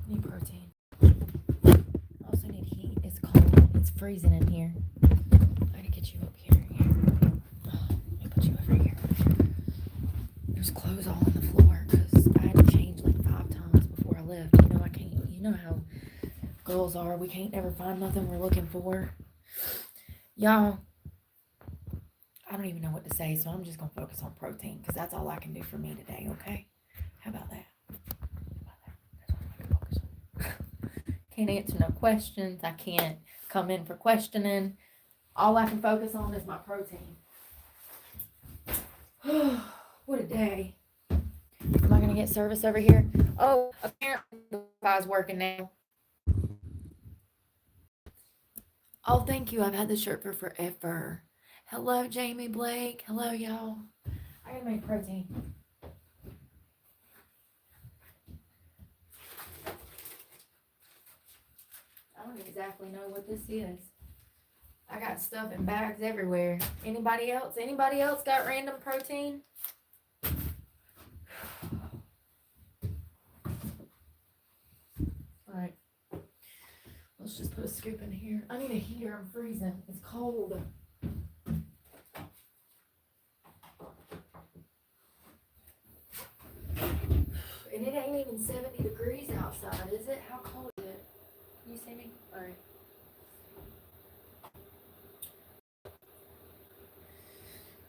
Need protein. Also need heat. It's cold. It's freezing in here. I gotta get you up here. Let me put you over here. There's clothes all on the floor because I had to change like 5 times before I left. You know I can't. You know how girls are. We can't ever find nothing we're looking for. Y'all, I don't even know what to say, so I'm just gonna focus on protein because that's all I can do for me today. Okay? How about that? That's all I can focus on. Can't answer no questions. I can't come in for questioning. All I can focus on is my protein. What a day. Am I going to get service over here? Oh, apparently the Wi-Fi's working now. Oh, thank you. I've had this shirt for forever. Hello, Jamie Blake. Hello, y'all. I got to make protein. I don't exactly know what this is. I got stuff in bags everywhere. Anybody else? Anybody else got random protein? Alright. Let's just put a scoop in here. I need a heater. I'm freezing. It's cold. And it ain't even 70 degrees outside, is it? How cold is it? Can you see me? Alright.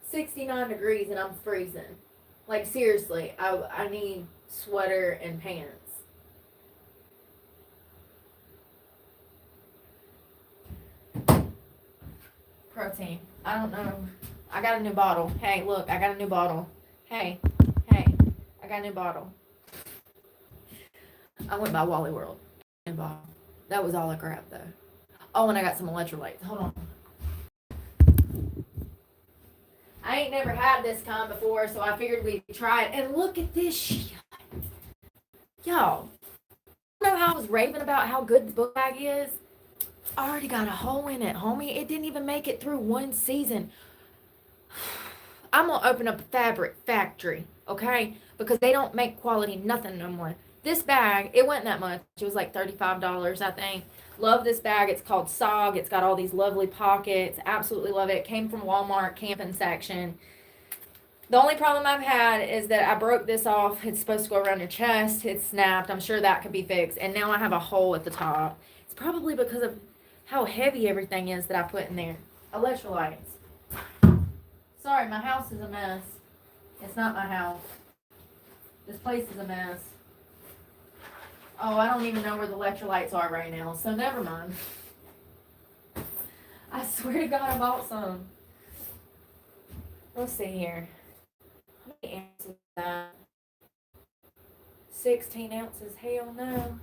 69 degrees and I'm freezing. Like seriously, I need sweater and pants. Protein. I don't know. I got a new bottle. Hey, look, I got a new bottle. Hey, I got a new bottle. I went by Wally World. New bottle. That was all I grabbed though. Oh, and I got some electrolytes. Hold on. I ain't never had this kind before, so I figured we'd try it. And look at this shit. Y'all, you know how I was raving about how good the book bag is? I already got a hole in it, homie. It didn't even make it through one season. I'm gonna open up a fabric factory, okay? Because they don't make quality nothing no more. This bag, it wasn't that much. It was like $35, I think. Love this bag. It's called SOG. It's got all these lovely pockets. Absolutely love it. Came from Walmart camping section. The only problem I've had is that I broke this off. It's supposed to go around your chest. It snapped. I'm sure that could be fixed. And now I have a hole at the top. It's probably because of how heavy everything is that I put in there. Electrolytes. Sorry, my house is a mess. It's not my house. This place is a mess. Oh, I don't even know where the electrolytes are right now, so never mind. I swear to God I bought some. Let's see here. How many ounces is that? 16 ounces? Hell no.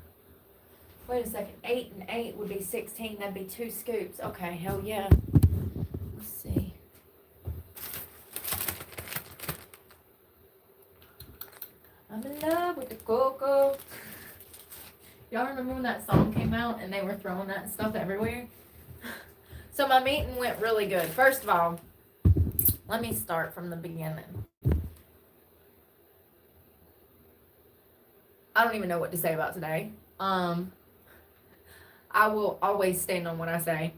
Wait a second. 8 and 8 would be 16. That'd be 2 scoops. Okay, hell yeah. Let's see. I'm in love with the cocoa. Y'all remember when that song came out and they were throwing that stuff everywhere? So my meeting went really good. First of all, let me start from the beginning. I don't even know what to say about today. I will always stand on what I say.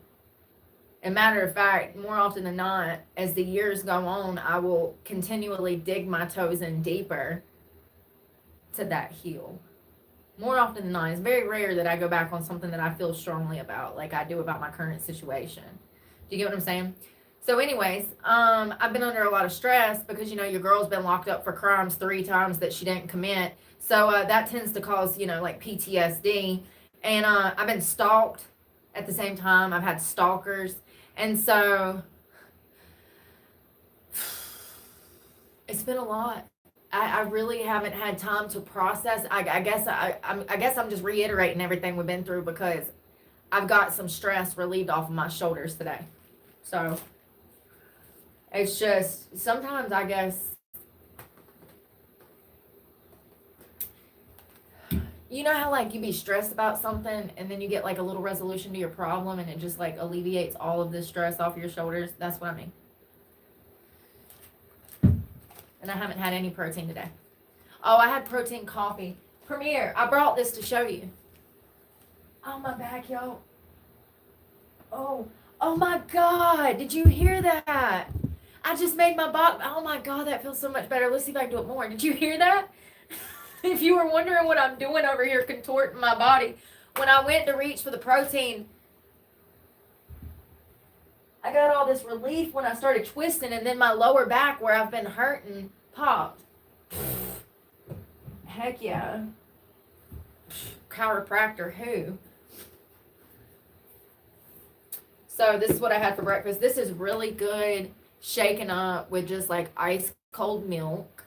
And matter of fact, more often than not, as the years go on, I will continually dig my toes in deeper to that heel. More often than not, it's very rare that I go back on something that I feel strongly about, like I do about my current situation. Do you get what I'm saying? So anyways, I've been under a lot of stress because, you know, your girl's been locked up for crimes 3 times that she didn't commit. So that tends to cause, you know, like PTSD. And I've been stalked at the same time. I've had stalkers. And so it's been a lot. I really haven't had time to process. I guess I'm just reiterating everything we've been through because I've got some stress relieved off of my shoulders today. So it's just sometimes I guess You know how like you be stressed about something and then you get like a little resolution to your problem and it just like alleviates all of this stress off your shoulders? That's what I mean. And I haven't had any protein today. Oh, I had protein coffee. Premier, I brought this to show you. Oh, my back, y'all. Oh my God. Did you hear that? I just made my back. Oh my God, that feels so much better. Let's see if I can do it more. Did you hear that? If you were wondering what I'm doing over here contorting my body, when I went to reach for the protein, I got all this relief when I started twisting, and then my lower back where I've been hurting popped. Heck yeah. Chiropractor who? So this is what I had for breakfast. This is really good, shaken up with just like ice cold milk.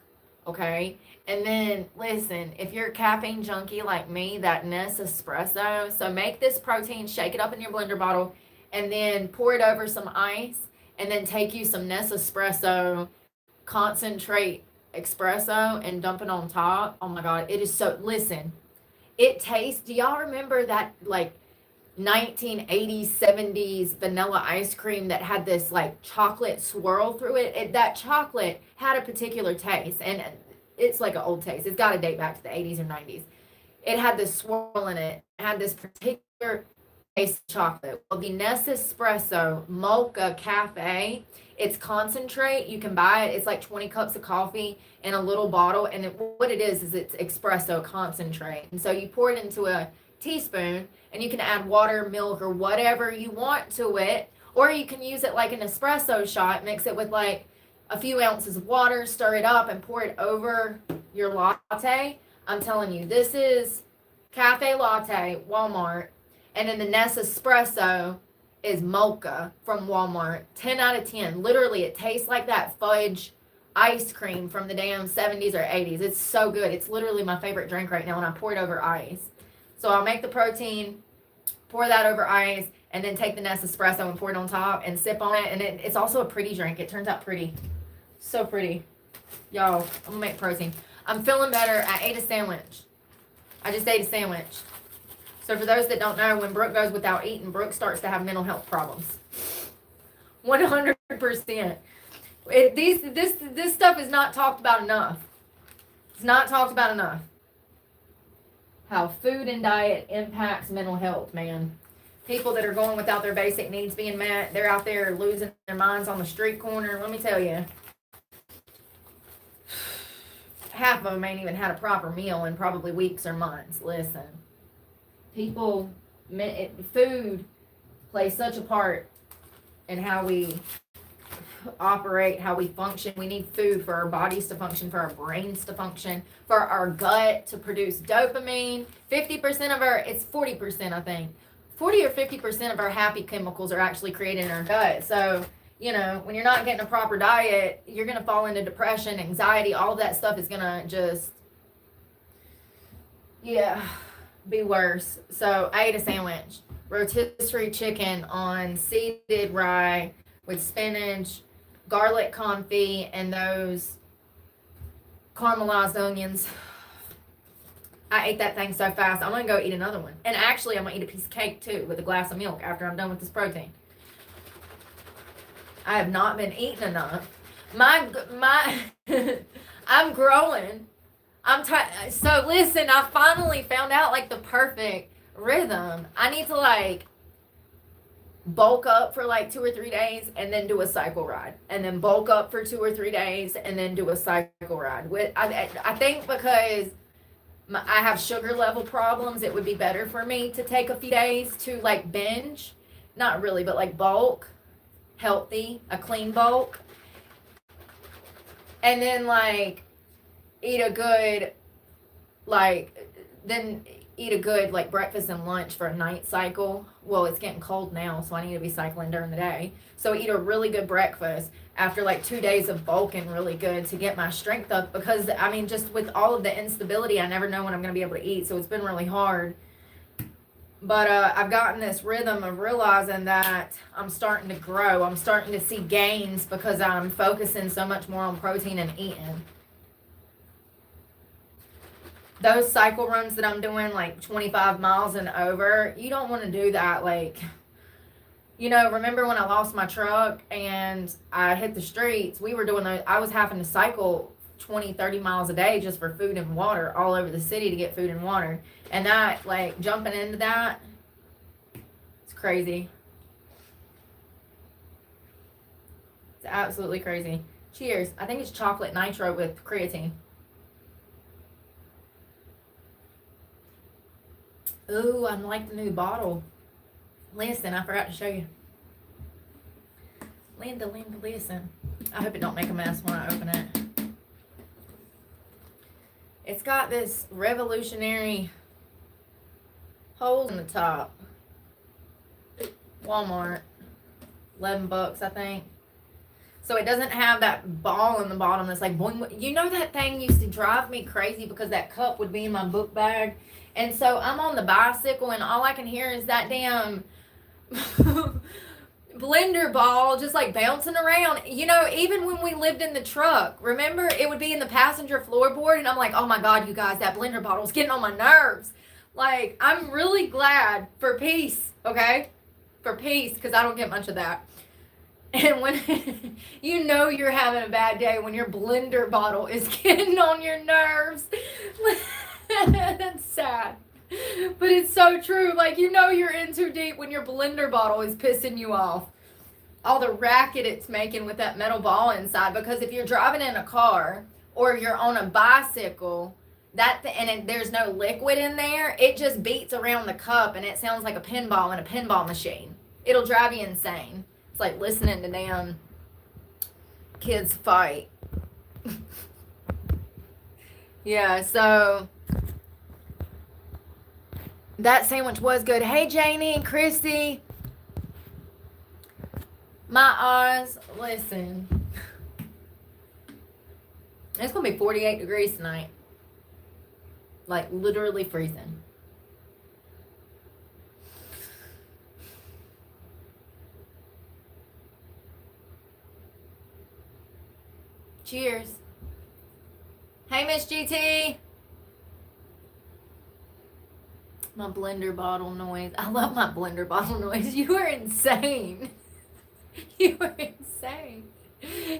Okay. And then listen, if you're a caffeine junkie like me, that Nespresso. So make this protein, shake it up in your blender bottle, and then pour it over some ice, and then take you some Nespresso concentrate espresso and dump it on top. Oh my God, it is so, listen, it tastes, do y'all remember that like 1980s, 70s vanilla ice cream that had this like chocolate swirl through it? That chocolate had a particular taste, and it's like an old taste. It's got to date back to the 80s or 90s. It had this swirl in it. It had this particular taste of chocolate. Well, the Nespresso Mocha Cafe, it's concentrate. You can buy it. It's like 20 cups of coffee in a little bottle. And what it is it's espresso concentrate. And so you pour it into a teaspoon, and you can add water, milk, or whatever you want to it. Or you can use it like an espresso shot, mix it with like a few ounces of water, stir it up, and pour it over your latte. I'm telling you, this is Cafe Latte, Walmart. And then the Nespresso is Mocha from Walmart. 10 out of 10. Literally, it tastes like that fudge ice cream from the damn 70s or 80s. It's so good. It's literally my favorite drink right now, and I pour it over ice. So I'll make the protein, pour that over ice, and then take the Nespresso and pour it on top and sip on it. And it's also a pretty drink. It turns out pretty. So pretty. Y'all, I'm going to make protein. I'm feeling better. I ate a sandwich. I just ate a sandwich. So for those that don't know, when Brooke goes without eating, Brooke starts to have mental health problems. 100%. This stuff is not talked about enough. It's not talked about enough. How food and diet impacts mental health, man. People that are going without their basic needs being met, they're out there losing their minds on the street corner. Let me tell you. Half of them ain't even had a proper meal in probably weeks or months. Listen. People, food plays such a part in how we operate, how we function. We need food for our bodies to function, for our brains to function, for our gut to produce dopamine. 50% of it's 40%, I think. 40 or 50% of our happy chemicals are actually created in our gut. So, you know, when you're not getting a proper diet, you're going to fall into depression, anxiety, all of that stuff is going to just, be worse. So I ate a sandwich, rotisserie chicken on seeded rye with spinach, garlic confit, and those caramelized onions. I ate that thing so fast. I'm going to go eat another one. And actually, I'm going to eat a piece of cake, too, with a glass of milk after I'm done with this protein. I have not been eating enough. I'm growing. So listen, I finally found out, like, the perfect rhythm. I need to, like, bulk up for, like, 2 or 3 days and then do a cycle ride. And then bulk up for 2 or 3 days and then do a cycle ride. I think because I have sugar level problems, it would be better for me to take a few days to, like, binge. Not really, but, like, bulk. Healthy. A clean bulk. And then, like, eat a good, breakfast and lunch for a night cycle. Well, it's getting cold now, so I need to be cycling during the day. So eat a really good breakfast after, like, 2 days of bulking really good to get my strength up. Because, I mean, just with all of the instability, I never know when I'm going to be able to eat. So it's been really hard. But I've gotten this rhythm of realizing that I'm starting to grow. I'm starting to see gains because I'm focusing so much more on protein and eating. those cycle runs that I'm doing, like 25 miles and over, you don't want to do that. Like, remember when I lost my truck and I hit the streets? We were doing those, I was having to cycle 20, 30 miles a day just for food and water all over the city to get food and water. And that, like, jumping into that, it's crazy. It's absolutely crazy. Cheers. I think it's chocolate nitro with creatine. Ooh, I like the new bottle. Listen, I forgot to show you. Linda, listen. I hope it don't make a mess when I open it. It's got this revolutionary holes in the top. Walmart. $11, I think. So it doesn't have that ball in the bottom that's like boing. You know, that thing used to drive me crazy because that cup would be in my book bag. And so I'm on the bicycle and all I can hear is that damn blender ball just like bouncing around. Even when we lived in the truck, remember, it would be in the passenger floorboard, and I'm like, oh my God, you guys, that blender bottle is getting on my nerves. Like, I'm really glad for peace, okay? For peace, because I don't get much of that. And when you're having a bad day when your blender bottle is getting on your nerves. That's sad. But it's so true. Like, you're in too deep when your blender bottle is pissing you off. All the racket it's making with that metal ball inside. Because if you're driving in a car or you're on a bicycle, there's no liquid in there, it just beats around the cup and it sounds like a pinball in a pinball machine. It'll drive you insane. It's like listening to damn kids fight. Yeah, so that sandwich was good. Hey, Janie and Christy. My eyes, listen. It's going to be 48 degrees tonight. Like, literally freezing. Cheers. Hey, Miss GT. My blender bottle noise. I love my blender bottle noise. You are insane. You are insane.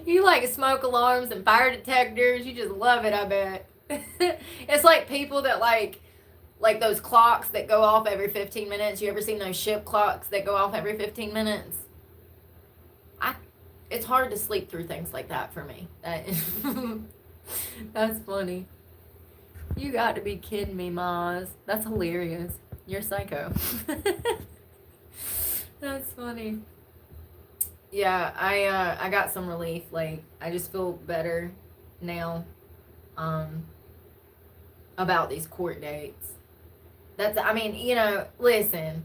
You like smoke alarms and fire detectors. You just love it, I bet. It's like people that like those clocks that go off every 15 minutes. You ever seen those ship clocks that go off every 15 minutes? It's hard to sleep through things like that for me. That's funny. You got to be kidding me, Maz. That's hilarious. You're psycho. That's funny. Yeah, I got some relief. Like, I just feel better now about these court dates. Listen.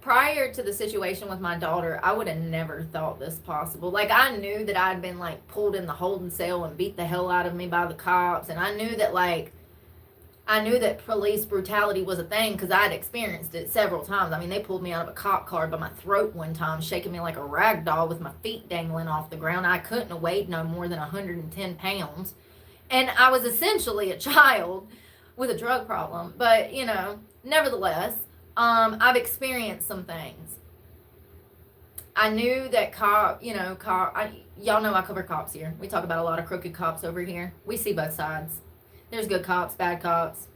Prior to the situation with my daughter, I would have never thought this possible. Like, I knew that I'd been, like, pulled in the holding cell and beat the hell out of me by the cops. And I knew that police brutality was a thing because I'd experienced it several times. I mean, they pulled me out of a cop car by my throat one time, shaking me like a rag doll with my feet dangling off the ground. I couldn't have weighed no more than 110 pounds. And I was essentially a child with a drug problem. But, nevertheless, I've experienced some things. I knew that y'all know I cover cops here. We talk about a lot of crooked cops over here. We see both sides. There's good cops, bad cops.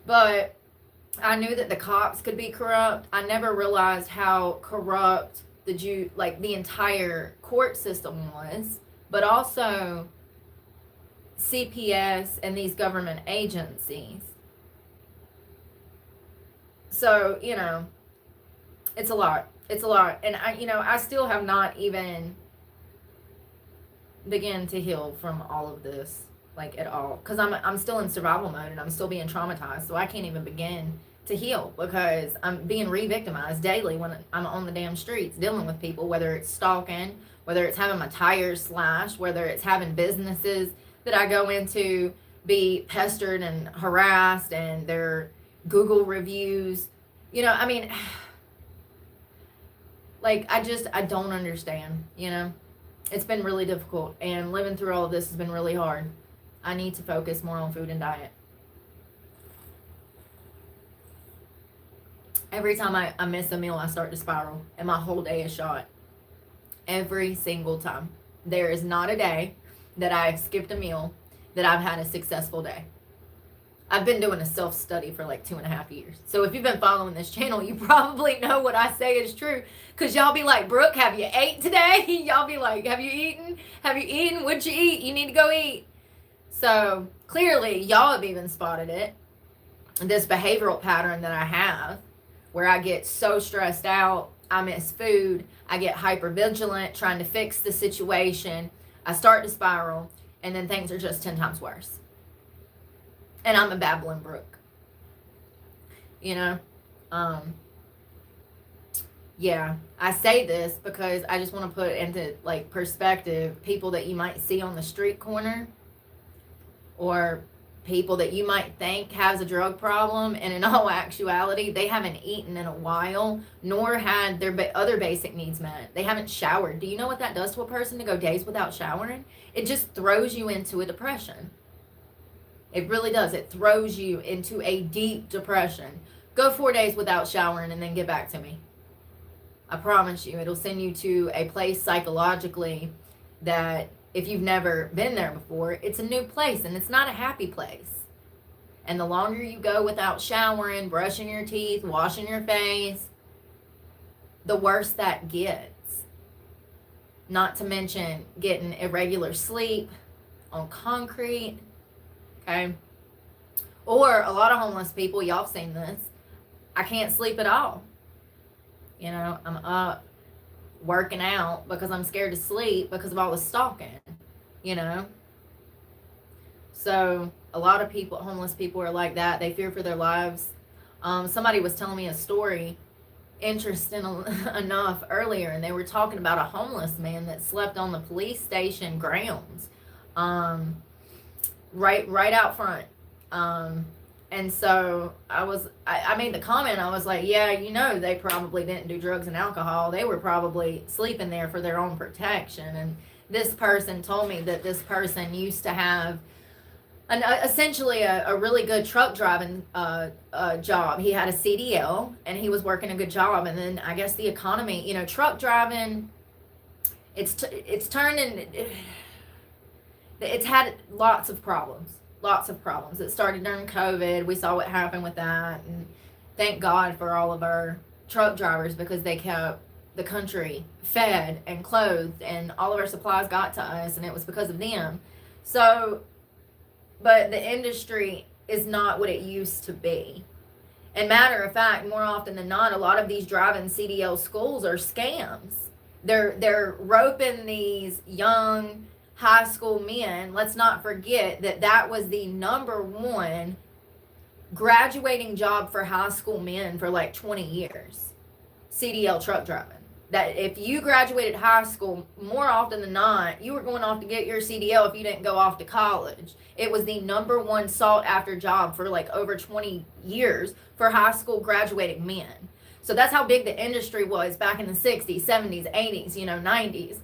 But I knew that the cops could be corrupt. I never realized how corrupt the entire court system was, but also CPS and these government agencies. So, it's a lot. It's a lot. And I still have not even begun to heal from all of this, like, at all. Because I'm still in survival mode and I'm still being traumatized. So I can't even begin to heal because I'm being re-victimized daily when I'm on the damn streets dealing with people, whether it's stalking, whether it's having my tires slashed, whether it's having businesses that I go into be pestered and harassed and their Google reviews. Like, I don't understand, It's been really difficult, and living through all of this has been really hard. I need to focus more on food and diet. Every time I miss a meal, I start to spiral, and my whole day is shot. Every single time. There is not a day that I've skipped a meal that I've had a successful day. I've been doing a self-study for like 2.5 years. So if you've been following this channel, you probably know what I say is true. Because y'all be like, Brooke, have you ate today? Y'all be like, have you eaten? Have you eaten? What'd you eat? You need to go eat. So clearly, y'all have even spotted it. This behavioral pattern that I have, where I get so stressed out, I miss food, I get hypervigilant trying to fix the situation, I start to spiral, and then things are just 10 times worse. And I'm a babbling brook. You know? Yeah, I say this because I just want to put into like perspective people that you might see on the street corner, or people that you might think has a drug problem, and in all actuality, they haven't eaten in a while, nor had their other basic needs met. They haven't showered. Do you know what that does to a person to go days without showering? It just throws you into a depression. It really does. It throws you into a deep depression. Go 4 days without showering and then get back to me. I promise you, it'll send you to a place psychologically that if you've never been there before, it's a new place, and it's not a happy place. And the longer you go without showering, brushing your teeth, washing your face, the worse that gets. Not to mention getting irregular sleep on concrete, okay? Or a lot of homeless people, y'all have seen this, I can't sleep at all. You know, I'm up working out because I'm scared to sleep because of all the stalking, you know? So a lot of people, homeless people, are like that. They fear for their lives. Somebody was telling me a story, interesting enough, earlier, and they were talking about a homeless man that slept on the police station grounds, right out front. And so I made the comment, I was like, yeah, you know, they probably didn't do drugs and alcohol. They were probably sleeping there for their own protection. And this person told me that this person used to have essentially a really good truck driving job. He had a CDL and he was working a good job. And then I guess the economy, you know, truck driving, it's turning, it's had lots of problems. It started during COVID. We saw what happened with that. And thank God for all of our truck drivers, because they kept the country fed and clothed, and all of our supplies got to us, and it was because of them. So, but the industry is not what it used to be. And matter of fact, more often than not, a lot of these driving CDL schools are scams. They're roping these young high school men. Let's not forget that was the number one graduating job for high school men for like 20 years. CDL truck driving. That if you graduated high school, more often than not, you were going off to get your CDL if you didn't go off to college. It was the number one sought after job for like over 20 years for high school graduating men. So that's how big the industry was back in the 60s, 70s, 80s, you know, 90s.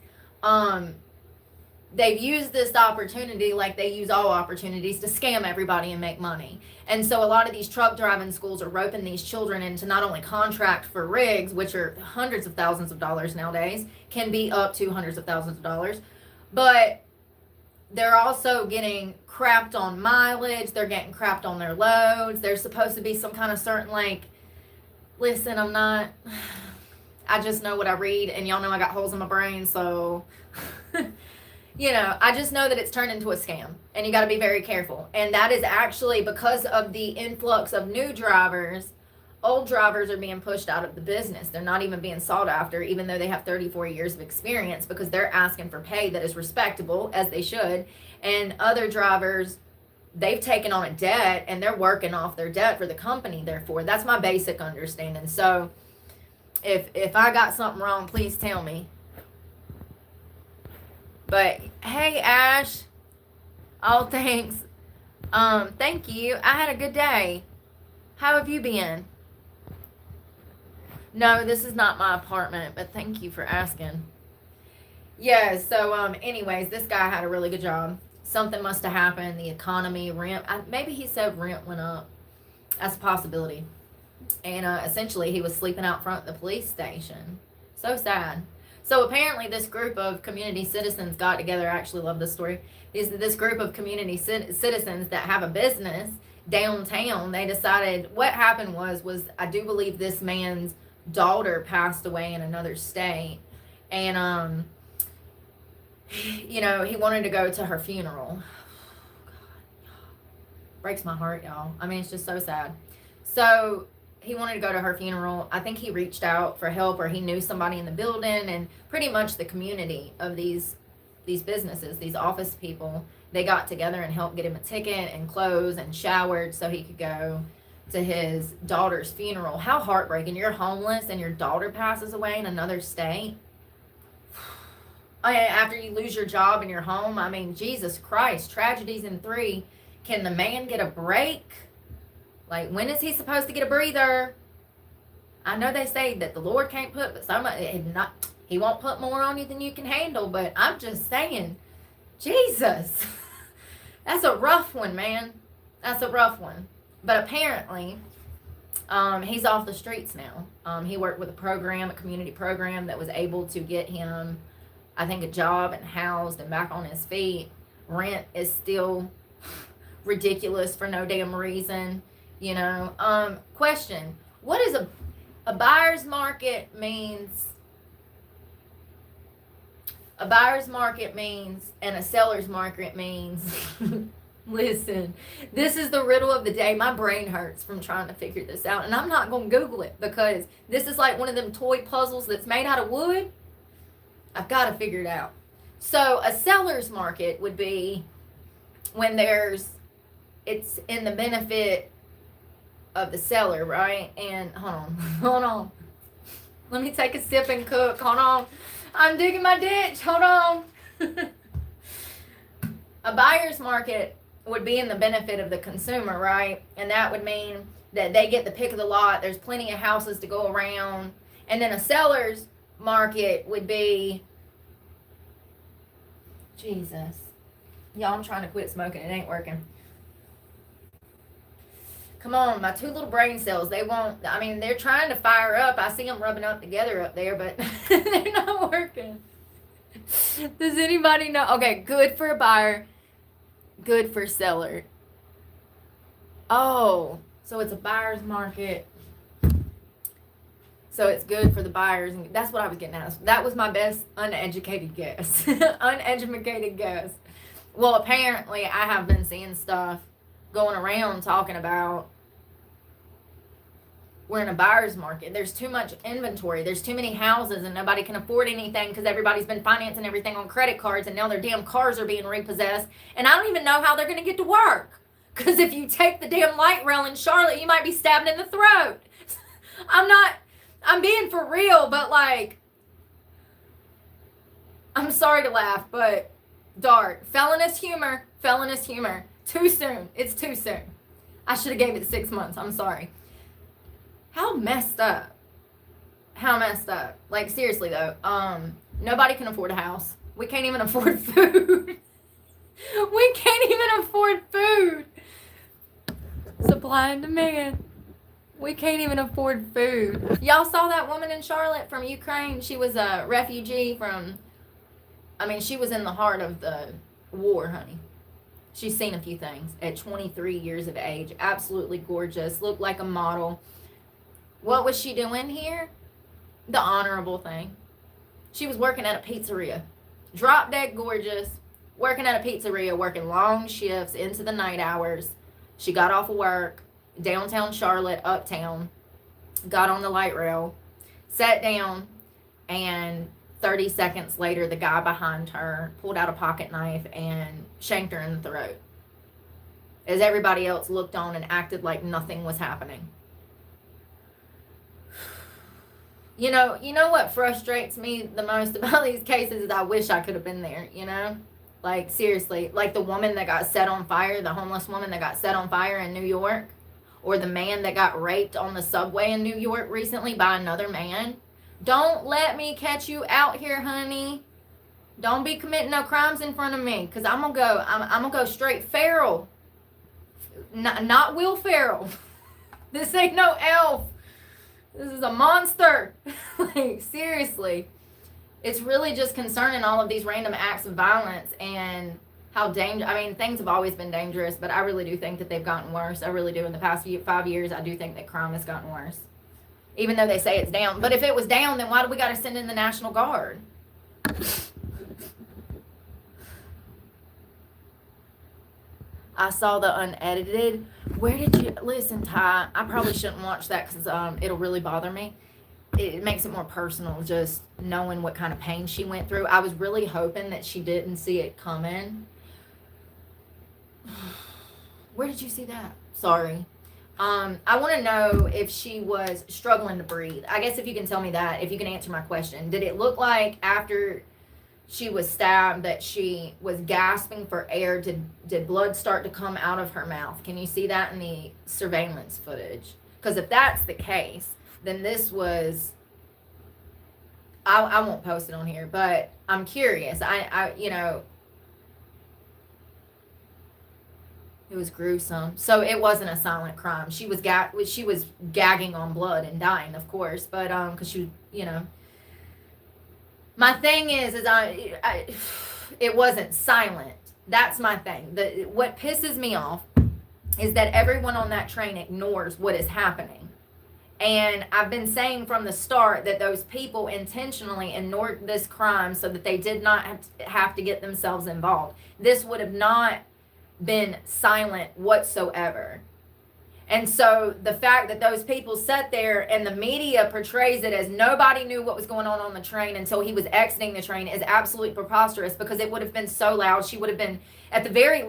They've used this opportunity, like they use all opportunities, to scam everybody and make money. And so a lot of these truck driving schools are roping these children into not only contract for rigs, which are hundreds of thousands of dollars nowadays, can be up to hundreds of thousands of dollars, but they're also getting crapped on mileage. They're getting crapped on their loads. There's supposed to be some kind of certain, like, listen, I just know what I read, and y'all know I got holes in my brain, so... You know, I just know that it's turned into a scam, and you got to be very careful. And that is actually because of the influx of new drivers. Old drivers are being pushed out of the business. They're not even being sought after, even though they have 34 years of experience, because they're asking for pay that is respectable, as they should. And other drivers, they've taken on a debt, and they're working off their debt for the company, therefore. That's my basic understanding. So if I got something wrong, please tell me. But hey, Ash, oh, thanks. Thank you. I had a good day. How have you been? No, this is not my apartment, but thank you for asking. Yeah, so anyways, this guy had a really good job. Something must have happened. The economy, rent, maybe he said rent went up. That's a possibility. And essentially, he was sleeping out front of the police station. So sad. So apparently, this group of community citizens got together. I actually love this story. This group of community citizens that have a business downtown. They decided what happened was I do believe this man's daughter passed away in another state, and he wanted to go to her funeral. Breaks my heart, y'all. I mean, it's just so sad. So he wanted to go to her funeral. I think he reached out for help, or he knew somebody in the building, and pretty much the community of these businesses, these office people, they got together and helped get him a ticket and clothes and showered so he could go to his daughter's funeral. How heartbreaking. You're homeless and your daughter passes away in another state. After you lose your job and your home, I mean, Jesus Christ, tragedies in 3. Can the man get a break? Like, when is he supposed to get a breather? I know they say that the Lord can't put, but he won't put more on you than you can handle. But I'm just saying, Jesus, that's a rough one, man. That's a rough one. But apparently, he's off the streets now. He worked with a community program that was able to get him, I think, a job and housed and back on his feet. Rent is still ridiculous for no damn reason. Question: what is a buyer's market means? A buyer's market means, and a seller's market means. Listen, this is the riddle of the day. My brain hurts from trying to figure this out, and I'm not going to Google it because this is like one of them toy puzzles that's made out of wood. I've got to figure it out. So a seller's market would be when it's in the benefit of the seller, right? And hold on. Let me take a sip and cook. Hold on. I'm digging my ditch. Hold on. A buyer's market would be in the benefit of the consumer, right? And that would mean that they get the pick of the lot. There's plenty of houses to go around. And then a seller's market would be, Jesus. Y'all, I'm trying to quit smoking. It ain't working. Come on, my 2 little brain cells, they're trying to fire up. I see them rubbing up together up there, but they're not working. Does anybody know? Okay, good for a buyer, good for seller. Oh, so it's a buyer's market. So it's good for the buyers. And that's what I was getting at. That was my best uneducated guess. Uneducated guess. Well, apparently I have been seeing stuff going around talking about we're in a buyer's market. There's too much inventory. There's too many houses and nobody can afford anything because everybody's been financing everything on credit cards and now their damn cars are being repossessed. And I don't even know how they're going to get to work. Because if you take the damn light rail in Charlotte, you might be stabbed in the throat. I'm being for real, but like, I'm sorry to laugh, but dark. Felonious humor. Too soon. It's too soon. I should have gave it 6 months. I'm sorry. How messed up. Like, seriously though, nobody can afford a house. We can't even afford food. We can't even afford food. Supply and demand. We can't even afford food. Y'all saw that woman in Charlotte from Ukraine? She was a refugee she was in the heart of the war, honey. She's seen a few things at 23 years of age. Absolutely gorgeous. Looked like a model. What was she doing here? The honorable thing. She was working at a pizzeria. Drop dead gorgeous. Working at a pizzeria, working long shifts into the night hours. She got off of work, downtown Charlotte, uptown, got on the light rail, sat down, and 30 seconds later, the guy behind her pulled out a pocket knife and shanked her in the throat. As everybody else looked on and acted like nothing was happening. You know what frustrates me the most about these cases is I wish I could have been there, Like, seriously, like the woman that got set on fire, the homeless woman that got set on fire in New York, or the man that got raped on the subway in New York recently by another man. Don't let me catch you out here, honey. Don't be committing no crimes in front of me, because I'm gonna go straight feral. Not Will Ferrell. This ain't no elf. This is a monster. Like, seriously. It's really just concerning, all of these random acts of violence and how dangerous. I mean, things have always been dangerous, but I really do think that they've gotten worse. I really do. In the past 5 years, I do think that crime has gotten worse. Even though they say it's down. But if it was down, then why do we got to send in the National Guard? I saw the unedited. Where did you listen, Ty? I probably shouldn't watch that because it'll really bother me. It makes it more personal, just knowing what kind of pain she went through. I was really hoping that she didn't see it coming. Where did you see that? Sorry. I want to know if she was struggling to breathe. I guess if you can tell me that, if you can answer my question. Did it look like after she was stabbed that she was gasping for air? Did blood start to come out of her mouth? Can you see that in the surveillance footage? Because if that's the case, then this was, I won't post it on here, but I'm curious. It was gruesome. So it wasn't a silent crime. She was gagging on blood and dying, of course, but because she, my thing is it wasn't silent. That's my thing. What pisses me off is that everyone on that train ignores what is happening. And I've been saying from the start that those people intentionally ignored this crime so that they did not have to get themselves involved. This would have not been silent whatsoever. And so the fact that those people sat there and the media portrays it as nobody knew what was going on the train until he was exiting the train is absolutely preposterous, because it would have been so loud. She would have been at the very...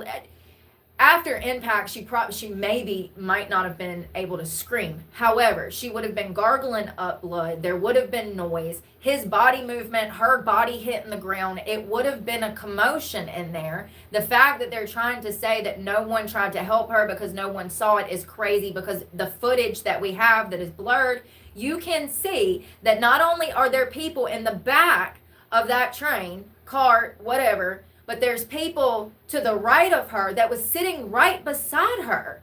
After impact, she maybe might not have been able to scream. However, she would have been gargling up blood. There would have been noise. His body movement, her body hitting the ground. It would have been a commotion in there. The fact that they're trying to say that no one tried to help her because no one saw it is crazy, because the footage that we have that is blurred, you can see that not only are there people in the back of that train, cart, whatever, but there's people to the right of her that was sitting right beside her.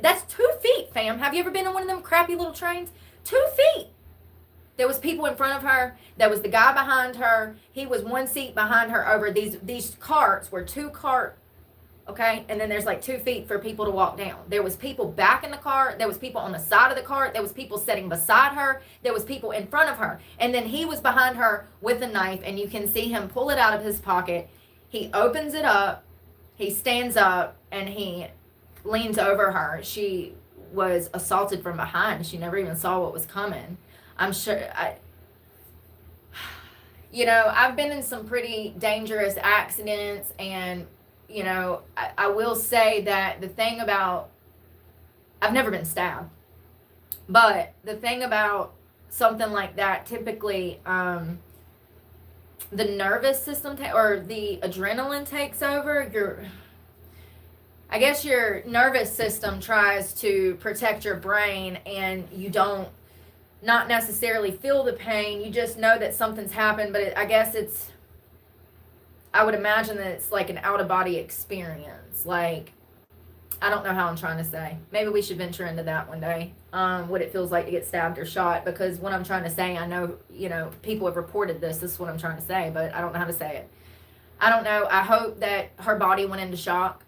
That's 2 feet, fam. Have you ever been on one of them crappy little trains? 2 feet. There was people in front of her. There was the guy behind her. He was 1 seat behind her over these carts were 2 cart, okay? And then there's like 2 feet for people to walk down. There was people back in the cart. There was people on the side of the cart. There was people sitting beside her. There was people in front of her. And then he was behind her with a knife, and you can see him pull it out of his pocket. He opens it up. He stands up, and he leans over her. She was assaulted from behind. She never even saw what was coming. I'm sure... I've been in some pretty dangerous accidents, and I will say that the thing about, I've never been stabbed, but the thing about something like that, typically the nervous system or the adrenaline takes over. I guess your nervous system tries to protect your brain, and you don't not necessarily feel the pain. You just know that something's happened, but I guess I would imagine that it's like an out-of-body experience. Like, I don't know how I'm trying to say. Maybe we should venture into that one day, what it feels like to get stabbed or shot, because what I'm trying to say, I know, people have reported this. This is what I'm trying to say, but I don't know how to say it. I don't know. I hope that her body went into shock.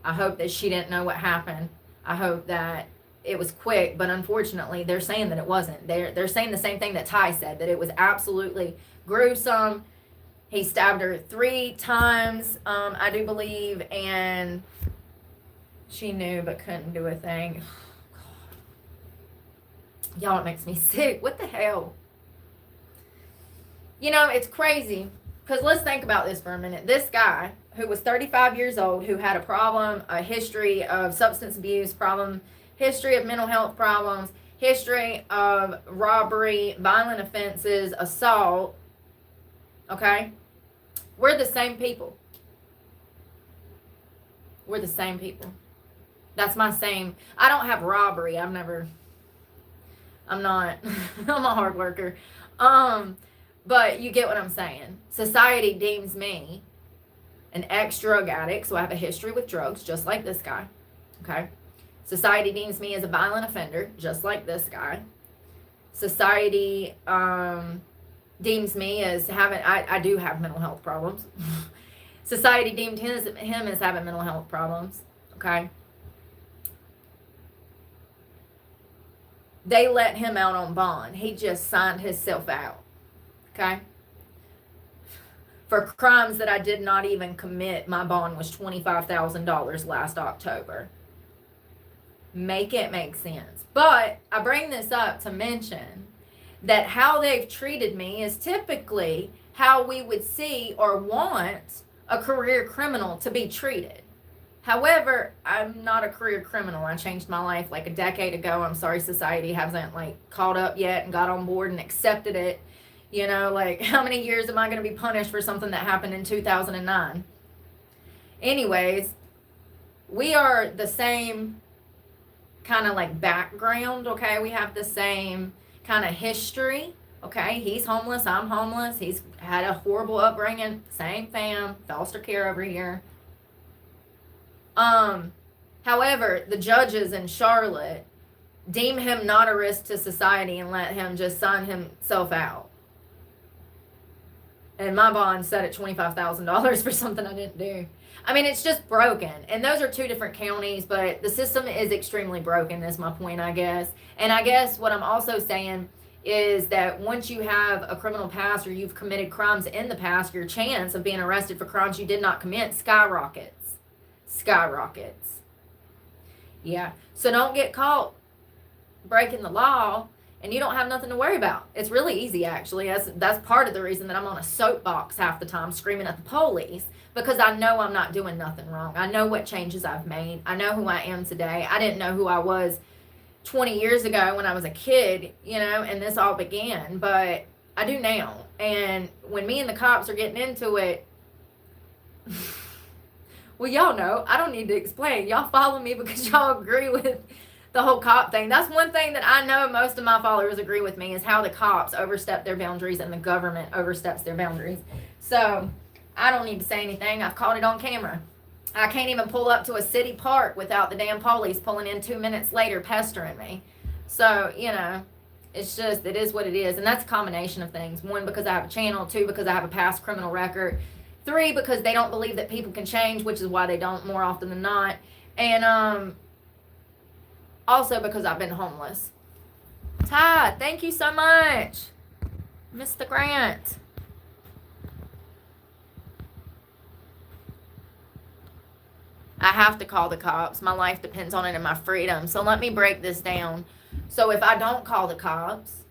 I hope that she didn't know what happened. I hope that it was quick, but unfortunately, they're saying that it wasn't. They're saying the same thing that Ty said, that it was absolutely gruesome. He stabbed her 3 times, I do believe, and she knew but couldn't do a thing. God. Y'all, it makes me sick. What the hell? It's crazy, because let's think about this for a minute. This guy, who was 35 years old, who had a problem, a history of substance abuse problem, history of mental health problems, history of robbery, violent offenses, assault, okay? We're the same people. We're the same people. That's my same. I don't have robbery. I'm not, I'm a hard worker. But you get what I'm saying. Society deems me an ex-drug addict, so I have a history with drugs, just like this guy. Okay? Society deems me as a violent offender, just like this guy. Society deems me as having, I do have mental health problems. Society deemed him as having mental health problems. Okay? They let him out on bond. He just signed himself out. Okay? For crimes that I did not even commit, my bond was $25,000 last October. Make it make sense. But I bring this up to mention that how they've treated me is typically how we would see or want a career criminal to be treated. However, I'm not a career criminal. I changed my life like a decade ago. I'm sorry society hasn't like caught up yet and got on board and accepted it. You know, like how many years am I going to be punished for something that happened in 2009? Anyways, we are the same kind of like background, okay? We have the same kind of history, okay? He's homeless, I'm homeless. He's had a horrible upbringing, same fam, foster care over here. However, the judges in Charlotte deem him not a risk to society and let him just sign himself out. And my bond set at $25,000 for something I didn't do. I mean, it's just broken. And those are two different counties, but the system is extremely broken, is my point, I guess. And I guess what I'm also saying is that once you have a criminal past or you've committed crimes in the past, your chance of being arrested for crimes you did not commit skyrockets. Skyrockets. Yeah. So don't get caught breaking the law and you don't have nothing to worry about. It's really easy, actually. That's part of the reason that I'm on a soapbox half the time screaming at the police, because I know I'm not doing nothing wrong. I know what changes I've made. I know who I am today. I didn't know who I was 20 years ago when I was a kid, you know, and this all began, but I do now. And when me and the cops are getting into it, well, y'all know, I don't need to explain. Y'all follow me because y'all agree with the whole cop thing. That's one thing that I know most of my followers agree with me, is how the cops overstep their boundaries and the government oversteps their boundaries. So I don't need to say anything. I've caught it on camera. I can't even pull up to a city park without the damn police pulling in 2 minutes later pestering me. So, you know, it's just, it is what it is. And that's a combination of things. 1, because I have a channel. 2, because I have a past criminal record. 3, because they don't believe that people can change, which is why they don't more often than not. And also because I've been homeless. Ty, thank you so much. Mr. Grant. I have to call the cops. My life depends on it and my freedom. So let me break this down. So if I don't call the cops,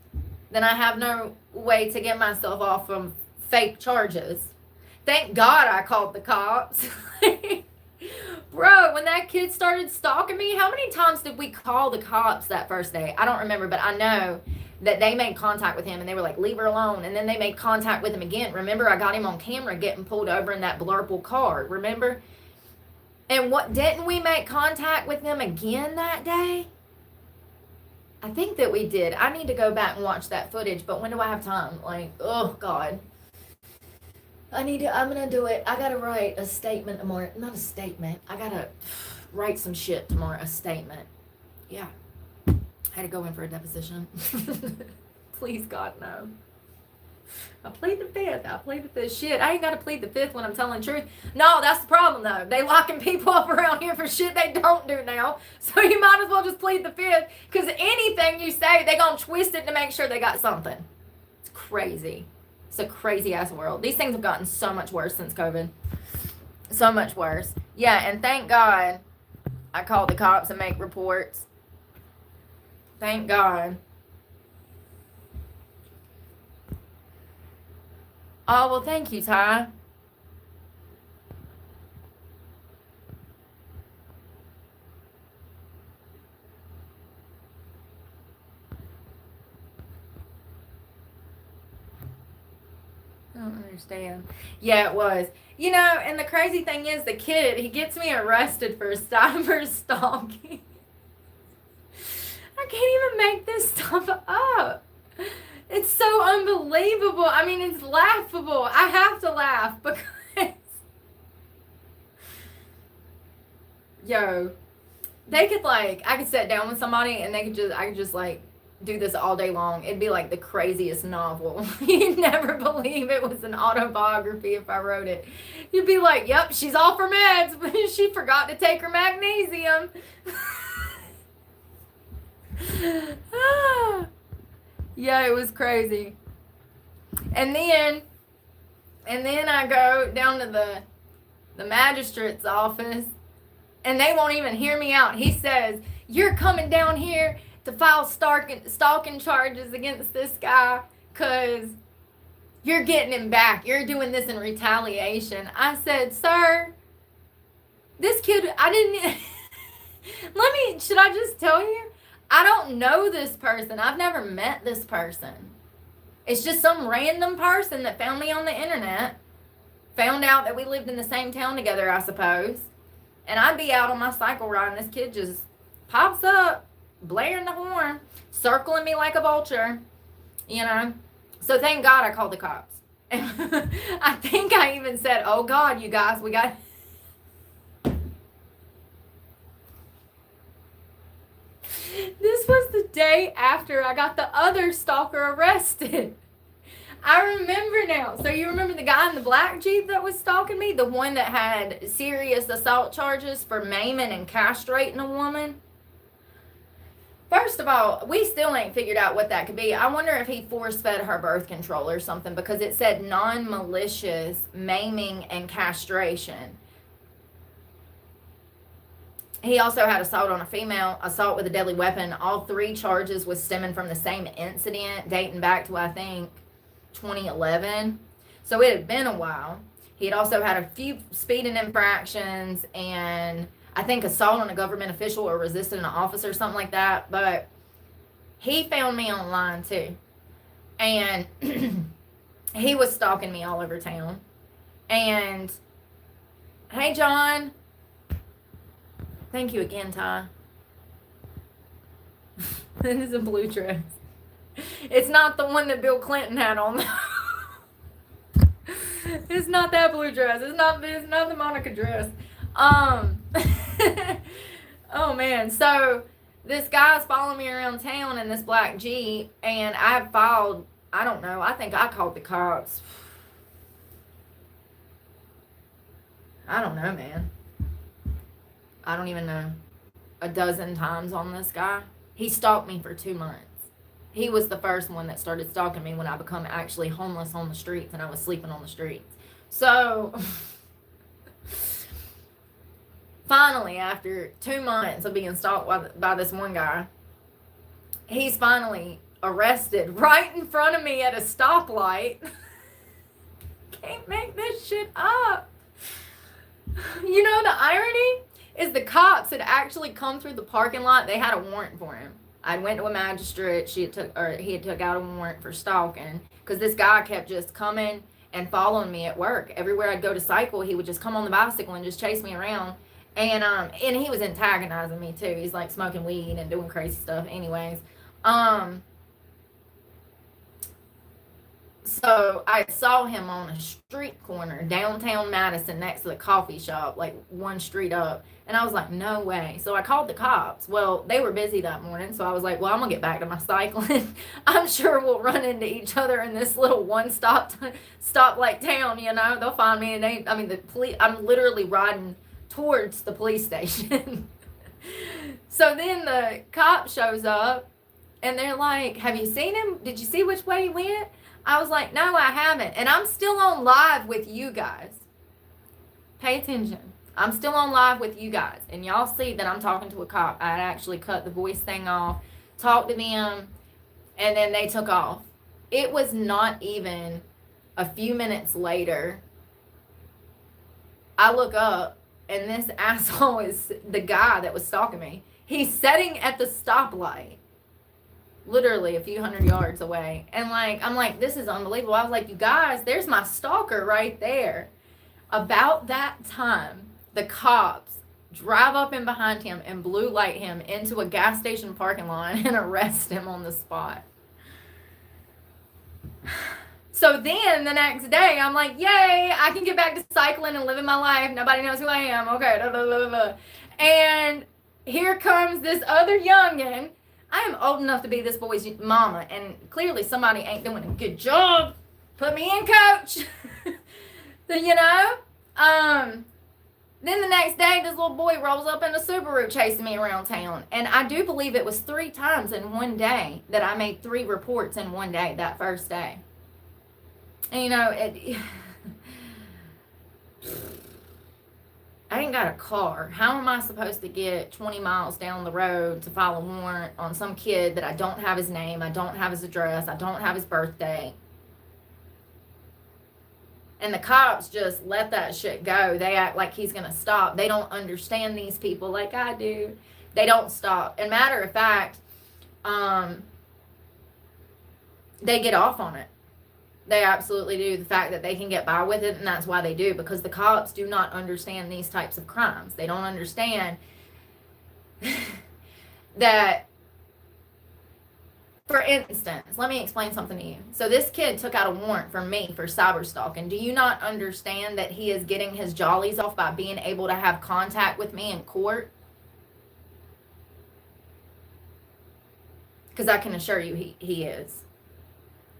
then I have no way to get myself off from fake charges. Thank God I called the cops. Bro, when that kid started stalking me, how many times did we call the cops that first day? I don't remember, but I know that they made contact with him and they were like, leave her alone. And then they made contact with him again. Remember, I got him on camera getting pulled over in that blurple car. Remember? And what, didn't we make contact with them again that day? I think that we did. I need to go back and watch that footage, but when do I have time? Like, oh God. I'm going to do it. I got to write a statement tomorrow. Not a statement. I got to write some shit tomorrow. A statement. Yeah. I had to go in for a deposition. Please, God, no. I plead the 5th. I plead the 5th. Shit, I ain't got to plead the 5th when I'm telling the truth. No, that's the problem, though. They locking people up around here for shit they don't do now. So you might as well just plead the 5th, because anything you say, they going to twist it to make sure they got something. It's crazy. It's a crazy-ass world. These things have gotten so much worse since COVID. So much worse. Yeah, and thank God I called the cops and make reports. Thank God. Oh, well, thank you, Ty. I don't understand. Yeah, it was. You know, and the crazy thing is, the kid, he gets me arrested for cyber stalking. I can't even make this stuff up. It's so unbelievable. I mean, it's laughable. I have to laugh because, yo, they could like, I could sit down with somebody and I could just like do this all day long. It'd be like the craziest novel. You'd never believe it was an autobiography if I wrote it. You'd be like, yep, she's off her meds, but she forgot to take her magnesium. Yeah, it was crazy. And then I go down to the magistrate's office, and they won't even hear me out. He says, you're coming down here to file stalking charges against this guy because you're getting him back. You're doing this in retaliation. I said, sir, this kid, I didn't, should I just tell you? I don't know this person. I've never met this person. It's just some random person that found me on the internet, found out that we lived in the same town together, I suppose. And I'd be out on my cycle ride, and this kid just pops up, blaring the horn, circling me like a vulture, you know. So thank God I called the cops. And I think I even said, oh God, you guys, we got... This was the day after I got the other stalker arrested. I remember now. So you remember the guy in the black Jeep that was stalking me? The one that had serious assault charges for maiming and castrating a woman? First of all, we still ain't figured out what that could be. I wonder if he force-fed her birth control or something, because it said non-malicious maiming and castration. He also had assault on a female, assault with a deadly weapon. All three charges was stemming from the same incident, dating back to, I think, 2011. So it had been a while. He had also had a few speeding infractions and I think assault on a government official or resisting an officer, something like that. But he found me online too. And he was stalking me all over town. And, hey, John. Thank you again, Ty. It is a blue dress. It's not the one that Bill Clinton had on. It's not that blue dress. It's not the Monica dress. Oh man. So this guy's following me around town in this black Jeep, and I filed, I don't know, I think I called the cops. I don't know, man. I don't even know, a dozen times on this guy. He stalked me for 2 months. He was the first one that started stalking me when I become actually homeless on the streets and I was sleeping on the streets. So, finally, after 2 months of being stalked by this one guy, he's finally arrested right in front of me at a stoplight. Can't make this shit up. You know, the irony is the cops had actually come through the parking lot. They had a warrant for him. I went to a magistrate. He had took out a warrant for stalking because this guy kept just coming and following me at work. Everywhere I'd go to cycle, he would just come on the bicycle and just chase me around. And he was antagonizing me too. He's like smoking weed and doing crazy stuff. Anyways, so I saw him on a street corner, downtown Madison, next to the coffee shop, like one street up. And I was like, no way. So I called the cops. Well, they were busy that morning. So I was like, well, I'm going to get back to my cycling. I'm sure we'll run into each other in this little stoplight town, you know. They'll find me. And the police, I'm literally riding towards the police station. So then the cop shows up and they're like, have you seen him? Did you see which way he went? I was like, no, I haven't. And I'm still on live with you guys. Pay attention. I'm still on live with you guys. And y'all see that I'm talking to a cop. I actually cut the voice thing off, talked to them, and then they took off. It was not even a few minutes later. I look up, and this asshole is the guy that was stalking me. He's sitting at the stoplight, literally a few hundred yards away. And I'm like, this is unbelievable. I was like, you guys, there's my stalker right there. About that time, the cops drive up in behind him and blue light him into a gas station parking lot and arrest him on the spot. So then the next day, I'm like, yay, I can get back to cycling and living my life. Nobody knows who I am. Okay. Blah, blah, blah, blah. And here comes this other youngin'. I am old enough to be this boy's mama, and clearly somebody ain't doing a good job. Put me in, coach. So, you know, then the next day, this little boy rolls up in a Subaru chasing me around town. And I do believe it was 3 times in one day that I made 3 reports in one day that first day. And, you know, I ain't got a car. How am I supposed to get 20 miles down the road to file a warrant on some kid that I don't have his name, I don't have his address, I don't have his birthday? And the cops just let that shit go. They act like he's going to stop. They don't understand these people like I do. They don't stop. And matter of fact, they get off on it. They absolutely do. The fact that they can get by with it, and that's why they do, because the cops do not understand these types of crimes. They don't understand that. For instance, let me explain something to you. So this kid took out a warrant for me for cyber stalking. Do you not understand that he is getting his jollies off by being able to have contact with me in court? Because I can assure you he is.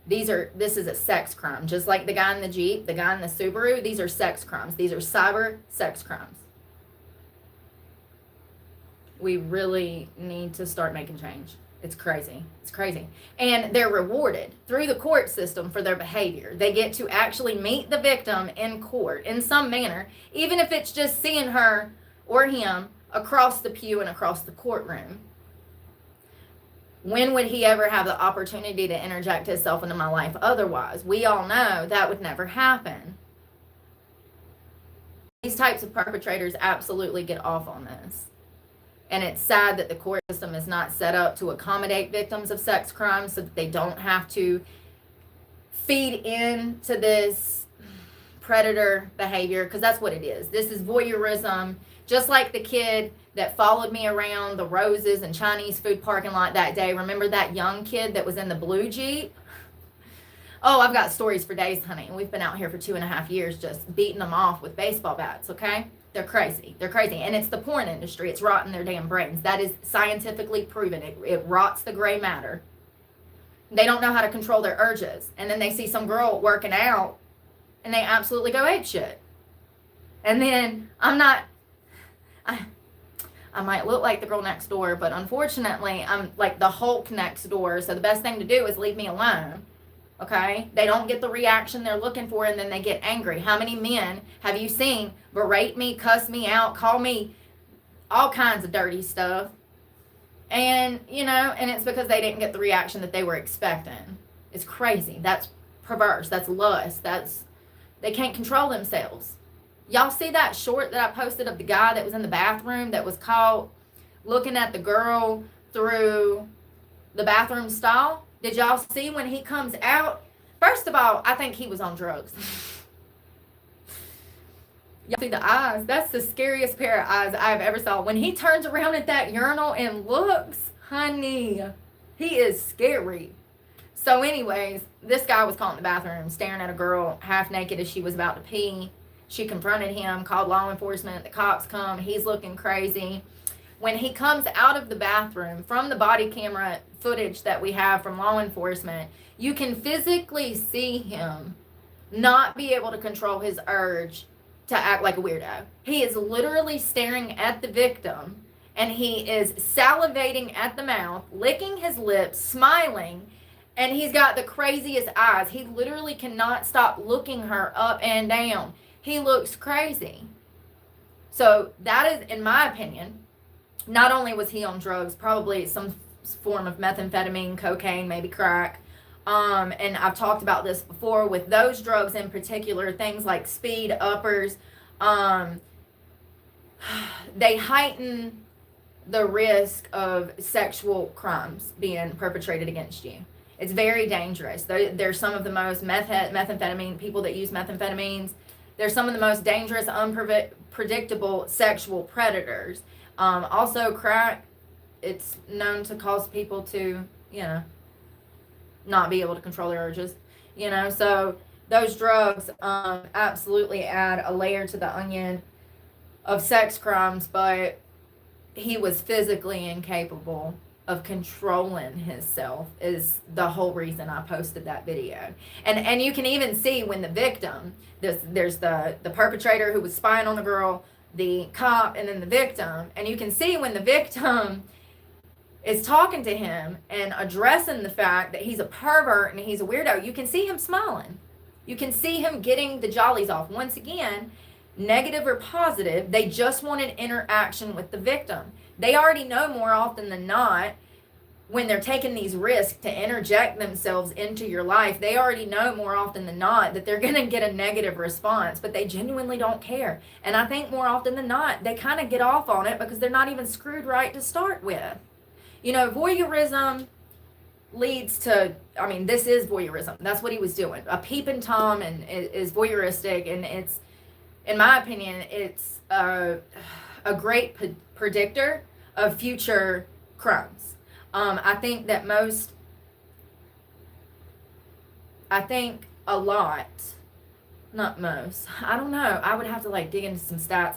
This is a sex crime. Just like the guy in the Jeep, the guy in the Subaru, these are sex crimes. These are cyber sex crimes. We really need to start making change. It's crazy. It's crazy. And they're rewarded through the court system for their behavior. They get to actually meet the victim in court in some manner, even if it's just seeing her or him across the pew and across the courtroom. When would he ever have the opportunity to interject himself into my life otherwise? We all know that would never happen. These types of perpetrators absolutely get off on this. And it's sad that the court system is not set up to accommodate victims of sex crimes so that they don't have to feed into this predator behavior, because that's what it is. This is voyeurism, just like the kid that followed me around the Roses and Chinese food parking lot that day. Remember that young kid that was in the blue Jeep? Oh, I've got stories for days, honey. We've been out here for 2.5 years just beating them off with baseball bats, okay? They're crazy. They're crazy. And it's the porn industry. It's rotting their damn brains. That is scientifically proven. It rots the gray matter. They don't know how to control their urges. And then they see some girl working out and they absolutely go apeshit. And then I might look like the girl next door, but unfortunately, I'm like the Hulk next door. So the best thing to do is leave me alone. Okay? They don't get the reaction they're looking for, and then they get angry. How many men have you seen berate me, cuss me out, call me all kinds of dirty stuff? And, you know, and it's because they didn't get the reaction that they were expecting. It's crazy. That's perverse. That's lust. They can't control themselves. Y'all see that short that I posted of the guy that was in the bathroom that was caught looking at the girl through the bathroom stall? Did y'all see when he comes out? First of all, I think he was on drugs. Y'all see the eyes? That's the scariest pair of eyes I've ever saw. When he turns around at that urinal and looks, honey, he is scary. So anyways, this guy was caught in the bathroom staring at a girl half naked as she was about to pee. She confronted him, called law enforcement. The cops come. He's looking crazy. When he comes out of the bathroom, from the body camera footage that we have from law enforcement, you can physically see him not be able to control his urge to act like a weirdo. He is literally staring at the victim, and he is salivating at the mouth, licking his lips, smiling, and he's got the craziest eyes. He literally cannot stop looking her up and down. He looks crazy. So that is, in my opinion, not only was he on drugs, probably some form of methamphetamine, cocaine, maybe crack. And I've talked about this before with those drugs in particular, things like speed, uppers, they heighten the risk of sexual crimes being perpetrated against you. It's very dangerous. They're some of the most methamphetamine people that use methamphetamines. They're some of the most dangerous, unpredictable sexual predators. Also, crack, it's known to cause people to, not be able to control their urges. you know. So those drugs absolutely add a layer to the onion of sex crimes, but he was physically incapable of controlling himself is the whole reason I posted that video. And you can even see when the victim, there's the perpetrator who was spying on the girl, the cop, and then the victim, and you can see when the victim is talking to him and addressing the fact that he's a pervert and he's a weirdo, you can see him smiling. You can see him getting the jollies off. Once again, negative or positive, they just want an interaction with the victim. They already know more often than not when they're taking these risks to interject themselves into your life, they already know more often than not that they're going to get a negative response, but they genuinely don't care. And I think more often than not, they kind of get off on it because they're not even screwed right to start with. You know, voyeurism leads to, I mean, this is voyeurism. That's what he was doing. A peeping Tom and is voyeuristic, and it's, in my opinion, it's a great predictor of future crimes. I think that a lot, not most, I don't know, I would have to like dig into some stats.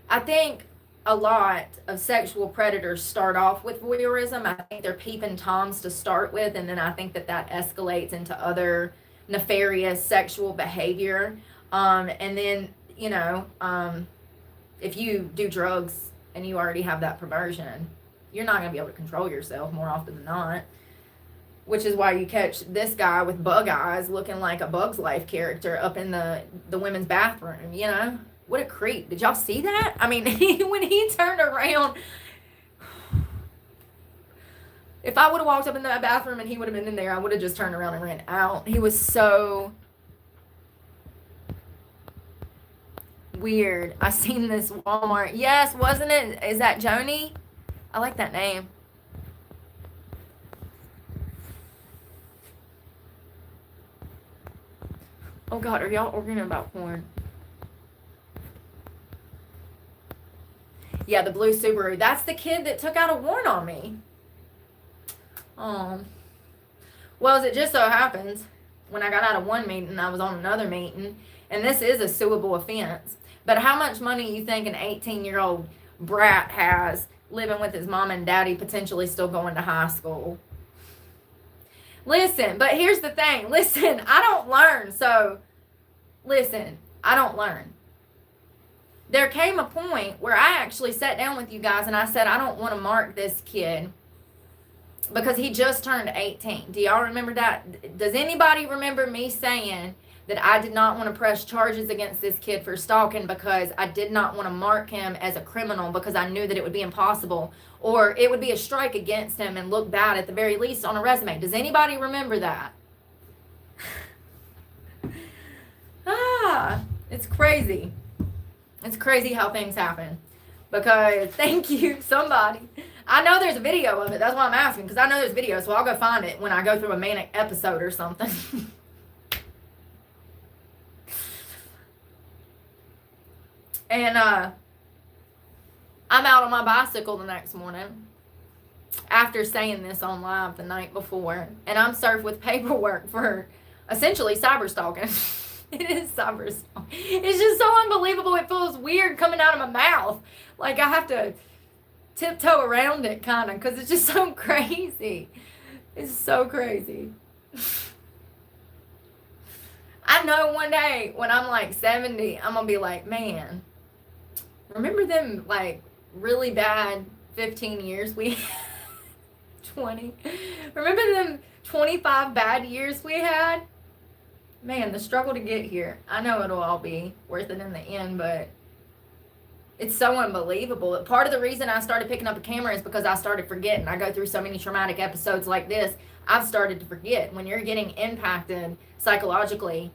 I think a lot of sexual predators start off with voyeurism. I think they're peeping Toms to start with, and then I think that escalates into other nefarious sexual behavior. And then, you know, if you do drugs and you already have that perversion, you're not going to be able to control yourself more often than not. Which is why you catch this guy with bug eyes looking like a Bug's Life character up in the women's bathroom, you know? What a creep. Did y'all see that? I mean, when he turned around, if I would have walked up in that bathroom and he would have been in there, I would have just turned around and ran out. He was so weird. I seen this Walmart. Yes, wasn't it? Is that Joni? I like that name. Oh God, are y'all arguing about porn? Yeah, the blue Subaru. That's the kid that took out a warrant on me. Well, as it just so happens, when I got out of one meeting, I was on another meeting, and this is a suable offense. But how much money you think an 18-year-old brat has living with his mom and daddy, potentially still going to high school? Listen, but here's the thing. Listen, I don't learn. So, listen, I don't learn. There came a point where I actually sat down with you guys and I said, I don't want to mark this kid because he just turned 18. Do y'all remember that? Does anybody remember me saying that I did not want to press charges against this kid for stalking because I did not want to mark him as a criminal because I knew that it would be impossible or it would be a strike against him and look bad at the very least on a resume? Does anybody remember that? It's crazy. It's crazy how things happen. Because, thank you, somebody. I know there's a video of it. That's why I'm asking. Because I know there's video. So I'll go find it when I go through a manic episode or something. And I'm out on my bicycle the next morning. After saying this on live the night before. And I'm served with paperwork for essentially cyber stalking. It is cyber stalking. It's just so unbelievable. It feels weird coming out of my mouth. Like I have to tiptoe around it kind of because it's just so crazy. It's so crazy. I know one day when I'm like 70, I'm going to be like, man, remember them like really bad 15 years we had? 20. Remember them 25 bad years we had? Man, the struggle to get here. I know it'll all be worth it in the end, but it's so unbelievable. Part of the reason I started picking up a camera is because I started forgetting. I go through so many traumatic episodes like this, I've started to forget. When you're getting impacted psychologically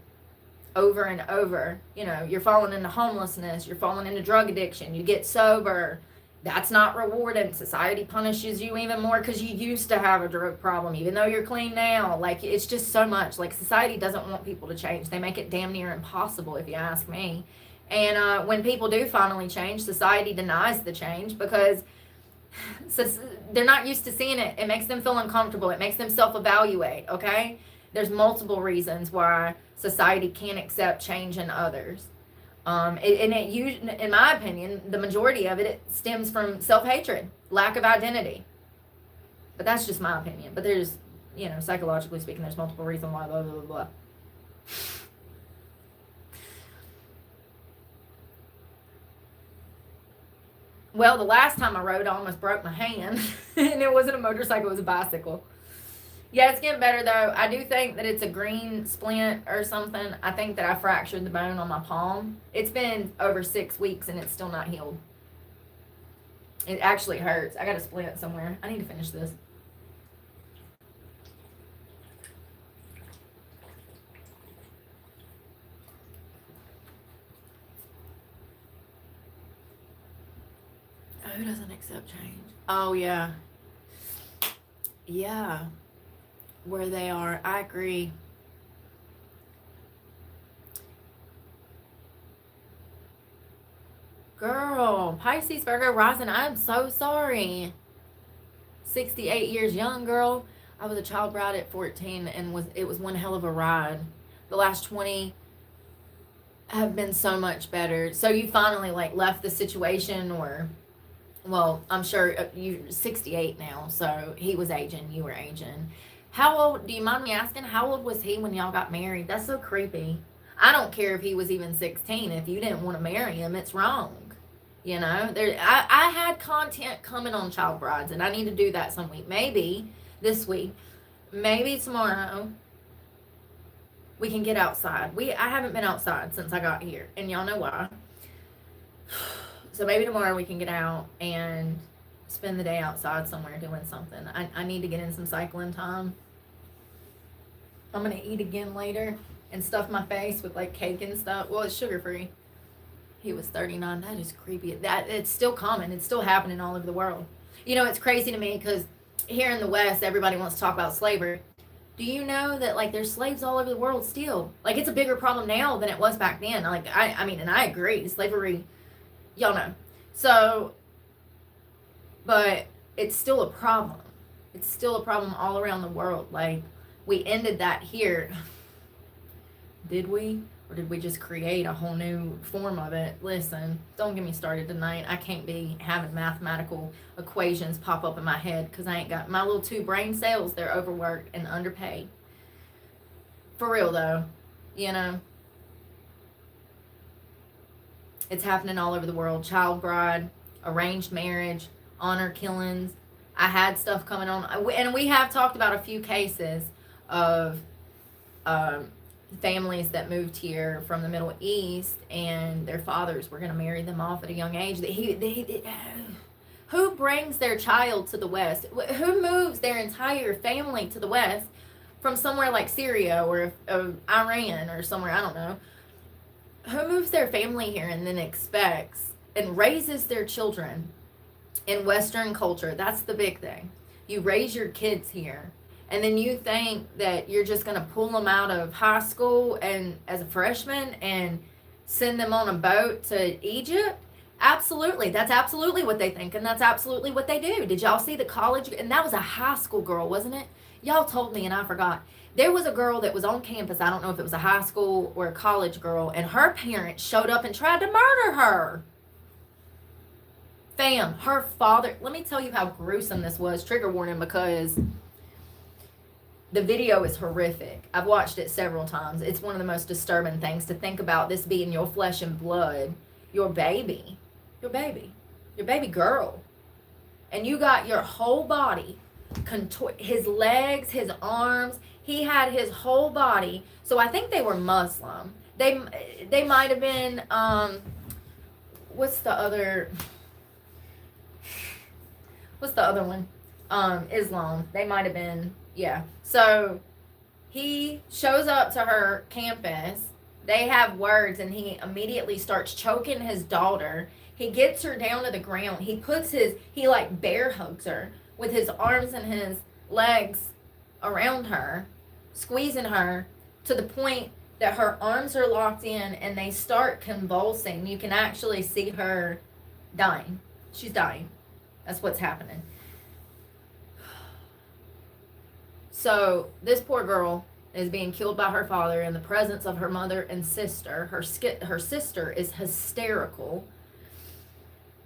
over and over, you know, you're falling into homelessness, you're falling into drug addiction, you get sober. That's not rewarded. Society punishes you even more because you used to have a drug problem, even though you're clean now. Like, it's just so much. Like, society doesn't want people to change. They make it damn near impossible, if you ask me. And when people do finally change, society denies the change because they're not used to seeing it. It makes them feel uncomfortable. It makes them self-evaluate, okay? There's multiple reasons why society can't accept change in others. In my opinion, the majority of it stems from self-hatred, lack of identity. But that's just my opinion. But there's, psychologically speaking, there's multiple reasons why, blah, blah, blah, blah. Well, the last time I rode, I almost broke my hand. And it wasn't a motorcycle, it was a bicycle. Yeah, it's getting better, though. I do think that it's a green splint or something. I think that I fractured the bone on my palm. It's been over 6 weeks, and it's still not healed. It actually hurts. I got a splint somewhere. I need to finish this. Who doesn't accept change? Oh, yeah. Yeah. Where they are. I agree. Girl, Pisces, Virgo, rising. I'm so sorry. 68 years young, girl. I was a child bride at 14, and it was one hell of a ride. The last 20 have been so much better. So you finally left the situation, or... Well, I'm sure you're 68 now, so he was aging, you were aging. How old, do you mind me asking, how old was he when y'all got married? That's so creepy. I don't care if he was even 16. If you didn't want to marry him, it's wrong. I had content coming on child brides, and I need to do that some week. Maybe this week, maybe tomorrow, we can get outside. I haven't been outside since I got here, and y'all know why. So maybe tomorrow we can get out and spend the day outside somewhere doing something. I need to get in some cycling time. I'm going to eat again later and stuff my face with cake and stuff. Well, it's sugar free. He was 39. That is creepy. It's still common. It's still happening all over the world. It's crazy to me because here in the West, everybody wants to talk about slavery. Do you know that there's slaves all over the world still? It's a bigger problem now than it was back then. I mean, and I agree. Slavery... Y'all know. So, but it's still a problem. It's still a problem all around the world. We ended that here. Did we? Or did we just create a whole new form of it? Listen, don't get me started tonight. I can't be having mathematical equations pop up in my head because I ain't got my little 2 brain cells. They're overworked and underpaid. For real, though. It's happening all over the world. Child bride, arranged marriage, honor killings. I had stuff coming on. And we have talked about a few cases of families that moved here from the Middle East, and their fathers were going to marry them off at a young age. Who brings their child to the West? Who moves their entire family to the West from somewhere like Syria or Iran or somewhere, I don't know. Who moves their family here and then expects and raises their children in Western culture? That's the big thing. You raise your kids here, and then you think that you're just going to pull them out of high school and as a freshman and send them on a boat to Egypt? Absolutely. That's absolutely what they think, and that's absolutely what they do. Did y'all see the college? And that was a high school girl, wasn't it? Y'all told me, and I forgot. There was a girl that was on campus. I don't know if it was a high school or a college girl, and her parents showed up and tried to murder her. Fam, her father, let me tell you how gruesome this was. Trigger warning, because the video is horrific. I've watched it several times. It's one of the most disturbing things to think about, this being your flesh and blood, your baby girl. And you got your whole body, his legs, his arms. He had his whole body. So I think they were Muslim. They might have been, what's the other one? Islam. They might have been, yeah. So he shows up to her campus. They have words, and he immediately starts choking his daughter. He gets her down to the ground. He bear hugs her with his arms and his legs around her, squeezing her to the point that her arms are locked in and they start convulsing. You can actually see her dying. She's dying. That's what's happening. So this poor girl is being killed by her father in the presence of her mother and sister. Her sister is hysterical.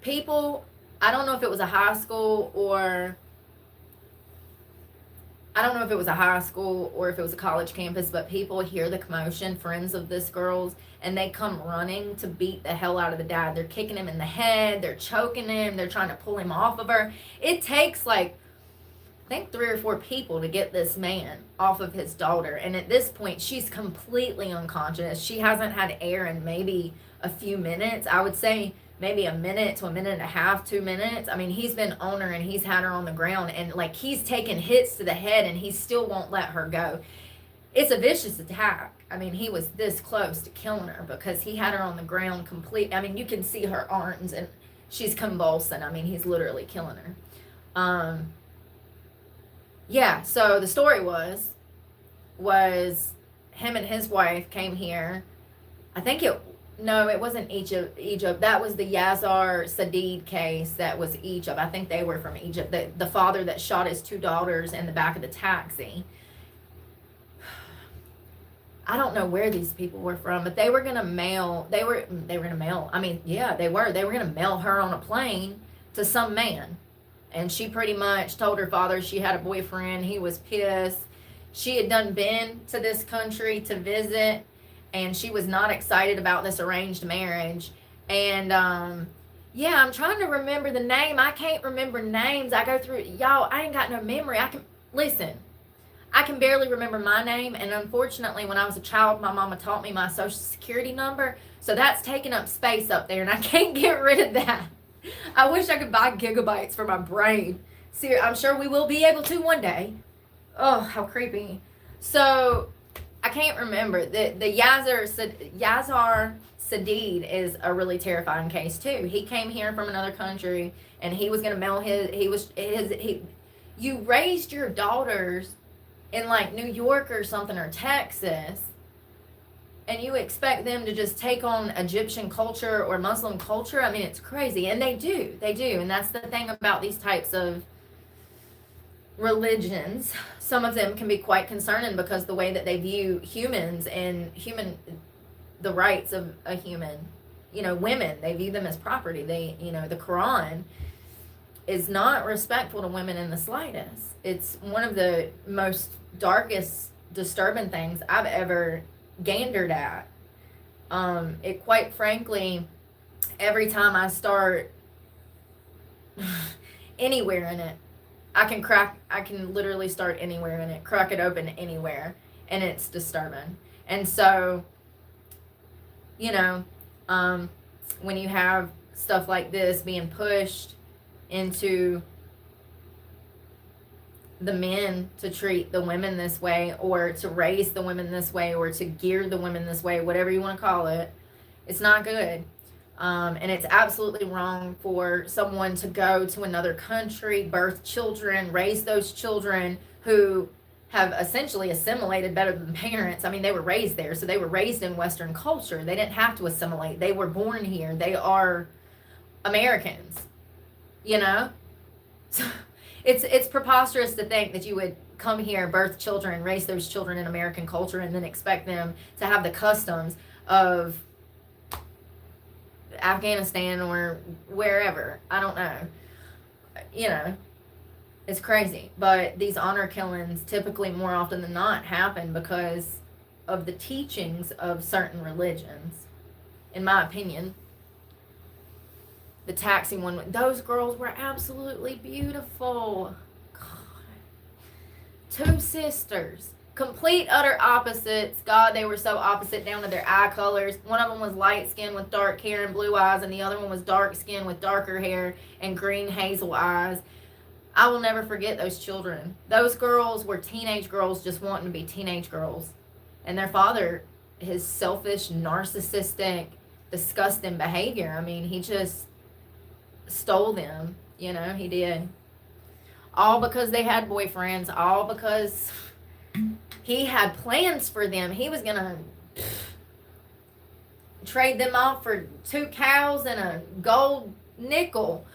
People, I don't know if it was a high school or if it was a college campus, but people hear the commotion, friends of this girl's, and they come running to beat the hell out of the dad. They're kicking him in the head, they're choking him, they're trying to pull him off of her. It takes like, I think 3 or 4 people to get this man off of his daughter. And at this point, she's completely unconscious. She hasn't had air in maybe a few minutes. I would say maybe a minute to a minute and a half, 2 minutes. I mean, he's been on her and he's had her on the ground, and like he's taking hits to the head and he still won't let her go. It's a vicious attack. I mean, he was this close to killing her because he had her on the ground complete. I mean, you can see her arms and she's convulsing. I mean, he's literally killing her. Yeah, so the story was him and his wife came here. I think it wasn't Egypt. That was the Yazar Sadid case. That was Egypt. I think they were from Egypt. The father that shot his 2 daughters in the back of the taxi. I don't know where these people were from, but they were gonna mail. I mean, yeah, they were gonna mail her on a plane to some man. And she pretty much told her father she had a boyfriend. He was pissed. She had done been to this country to visit, and she was not excited about this arranged marriage. And yeah, I'm trying to remember the name. I can't remember names. I go through, y'all, I ain't got no memory. I can barely remember my name, and unfortunately, when I was a child, my mama taught me my social security number, so that's taking up space up there, and I can't get rid of that. I wish I could buy gigabytes for my brain. See, I'm sure we will be able to one day. Oh, how creepy. So, I can't remember. The Yazar Sadid is a really terrifying case, too. He came here from another country, and he was going to mail you raised your daughters in like New York or something, or Texas, and you expect them to just take on Egyptian culture or Muslim culture. I mean, it's crazy. And they do. And that's the thing about these types of religions. Some of them can be quite concerning because the way that they view humans and the rights of a human, women, they view them as property. The Quran is not respectful to women in the slightest. It's one of the most darkest, disturbing things I've ever gandered at. It quite frankly, every time I start anywhere in it, I can literally start anywhere in it, crack it open anywhere, and it's disturbing. And so, when you have stuff like this being pushed into the men to treat the women this way, or to raise the women this way, or to gear the women this way, whatever you want to call it, it's not good. And it's absolutely wrong for someone to go to another country, birth children, raise those children who have essentially assimilated better than parents. I mean, they were raised there, so they were raised in Western culture. They didn't have to assimilate. They were born here. They are Americans, So it's preposterous to think that you would come here, birth children, raise those children in American culture, and then expect them to have the customs of Afghanistan or wherever. I don't know. It's crazy. But these honor killings typically, more often than not, happen because of the teachings of certain religions, in my opinion. The taxi one, those girls were absolutely beautiful. God. 2 sisters, complete utter opposites. God, they were so opposite down to their eye colors. One of them was light skinned with dark hair and blue eyes, and the other one was dark skinned with darker hair and green hazel eyes. I will never forget those children. Those girls were teenage girls just wanting to be teenage girls. And their father, his selfish, narcissistic, disgusting behavior, I mean, he just stole them, he did. All because they had boyfriends, all because he had plans for them. He was gonna trade them off for 2 cows and a gold nickel.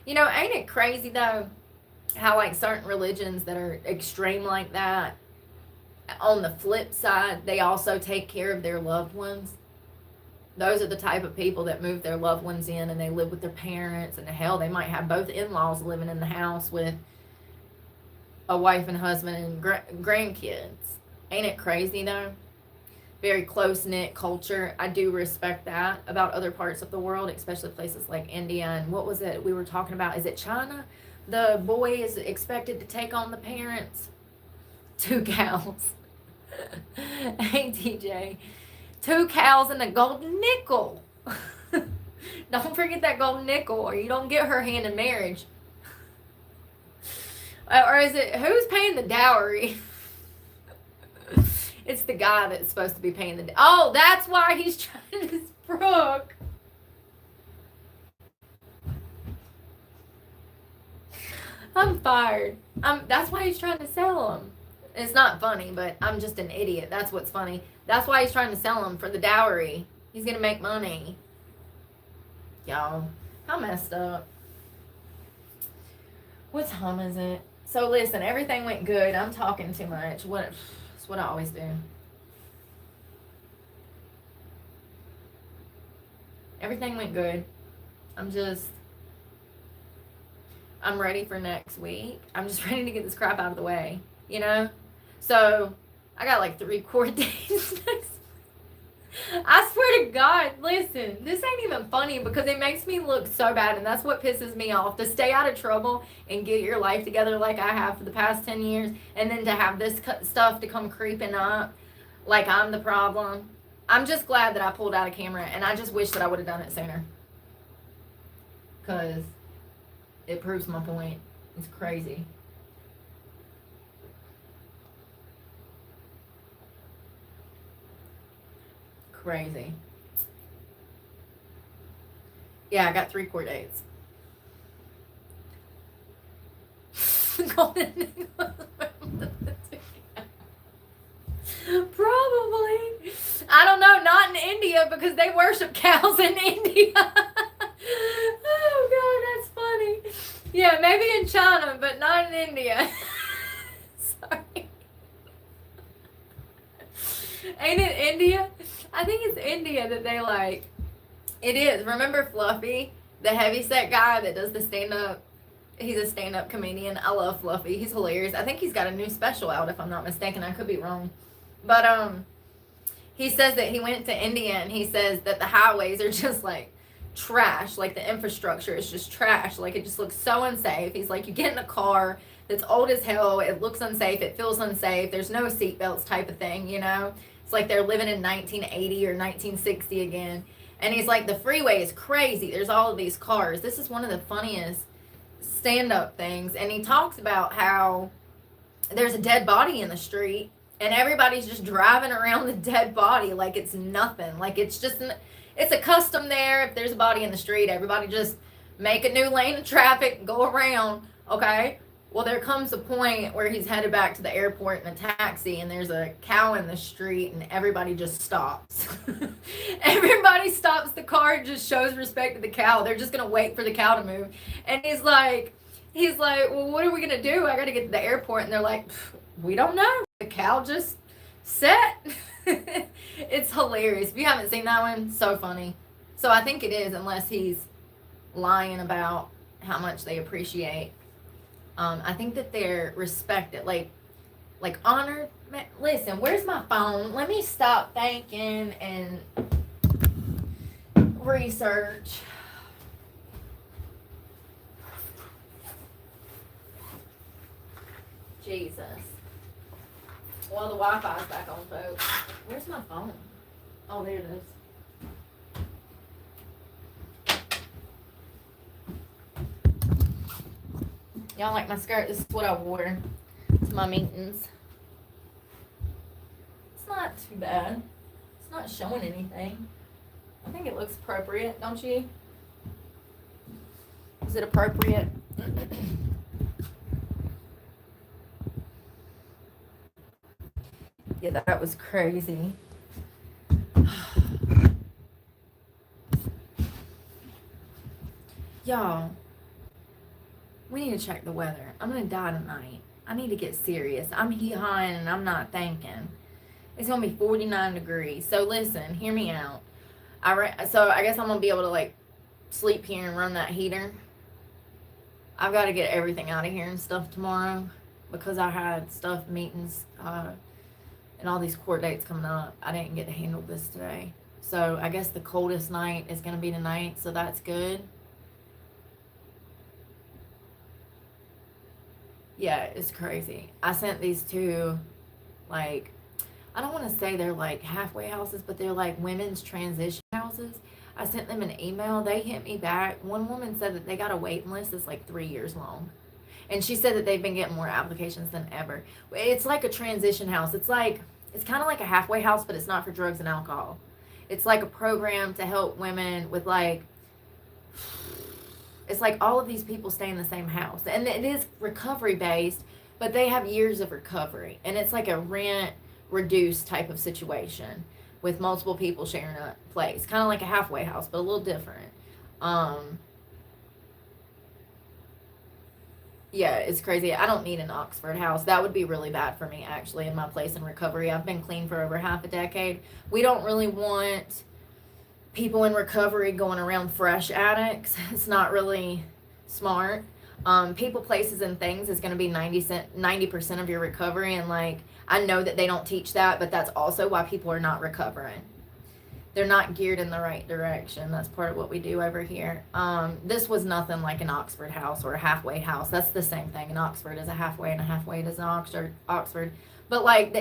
Ain't it crazy though how like certain religions that are extreme like that, on the flip side, they also take care of their loved ones. Those are the type of people that move their loved ones in and they live with their parents, and hell, they might have both in-laws living in the house with a wife and husband and grandkids. Ain't it crazy though? Very close-knit culture. I do respect that about other parts of the world, especially places like India. And what was it we were talking about? Is it China? The boy is expected to take on the parents. 2 cows. Hey, TJ. 2 cows and a golden nickel. Don't forget that golden nickel, or you don't get her hand in marriage. Or is it, who's paying the dowry? It's the guy that's supposed to be paying the... Oh, that's why he's trying to... Brooke. I'm fired. That's why he's trying to sell them. It's not funny, but I'm just an idiot. That's what's funny. That's why he's trying to sell them, for the dowry. He's going to make money. Y'all, how messed up. What time is it? So listen, everything went good. I'm talking too much. That's what I always do. Everything went good. I'm ready for next week. I'm just ready to get this crap out of the way, you know? So I got like 3 court dates next week. I swear to God, listen, this ain't even funny because it makes me look so bad, and that's what pisses me off. To stay out of trouble and get your life together like I have for the past 10 years, and then to have this stuff to come creeping up like I'm the problem. I'm just glad that I pulled out a camera, and I just wish that I would have done it sooner. Because it proves my point. It's crazy. Crazy. Yeah, I got 3 court dates. Probably. I don't know, not in India because they worship cows in India. Oh God, that's funny. Yeah, maybe in China, but not in India. Sorry. Ain't it India? I think it's India that they like. It is. Remember Fluffy, the heavyset guy that does the stand-up? He's a stand-up comedian. I love Fluffy. He's hilarious. I think he's got a new special out, if I'm not mistaken. I could be wrong. But he says that he went to India, and he says that the highways are just like trash. Like the infrastructure is just trash. Like it just looks so unsafe. He's like, you get in a car that's old as hell. It looks unsafe. It feels unsafe. There's no seatbelts type of thing, you know? It's like they're living in 1980 or 1960 again. And he's like, the freeway is crazy. There's all of these cars. This is one of the funniest stand-up things. And he talks about how there's a dead body in the street, and everybody's just driving around the dead body like it's nothing. Like it's a custom there. If there's a body in the street, everybody just make a new lane of traffic, go around, okay? Well, there comes a point where he's headed back to the airport in a taxi, and there's a cow in the street, and everybody just stops. Everybody stops the car and just shows respect to the cow. They're just going to wait for the cow to move. And he's like, well, what are we going to do? I got to get to the airport. And they're like, we don't know. The cow just set. It's hilarious. If you haven't seen that one, so funny. So I think it is, unless he's lying about how much they appreciate. I think that they're respected, like honored. Listen, where's my phone? Let me stop thinking and research. Jesus. Well, the Wi-Fi's back on, folks. Where's my phone? Oh, there it is. Y'all like my skirt? This is what I wore to my meetings. It's not too bad. It's not showing anything. I think it looks appropriate, don't you? Is it appropriate? Yeah, that was crazy. Y'all, We need to check the weather. I'm going to die tonight. I need to get serious. I'm hee-hawing and I'm not thinking. It's going to be 49 degrees. So listen, hear me out. So I guess I'm going to be able to like sleep here and run that heater. I've got to get everything out of here and stuff tomorrow because I had stuff, meetings, and all these court dates coming up. I didn't get to handle this today. So I guess the coldest night is going to be tonight, so that's good. Yeah, it's crazy. I sent these two, like, I don't want to say they're like halfway houses, but they're like women's transition houses. I sent them an email. They hit me back. One woman said that they got a waiting list that's like 3 years long. And she said that they've been getting more applications than ever. It's like a transition house. It's kind of like a halfway house, but it's not for drugs and alcohol. It's like a program to help women with like, it's like all of these people stay in the same house. And it is recovery based, but they have years of recovery. And it's like a rent reduced type of situation with multiple people sharing a place. Kind of like a halfway house, but a little different. Yeah, it's crazy. I don't need an Oxford house. That would be really bad for me, actually, in my place in recovery. I've been clean for over half a decade. We don't really want people in recovery going around fresh addicts. It's not really smart. People, places, and things is going to be 90% of your recovery. And, like, I know that they don't teach that, but that's also why people are not recovering. They're not geared in the right direction. That's part of what we do over here. This was nothing like an Oxford house or a halfway house. That's the same thing. An Oxford is a halfway and a halfway is an Oxford. But like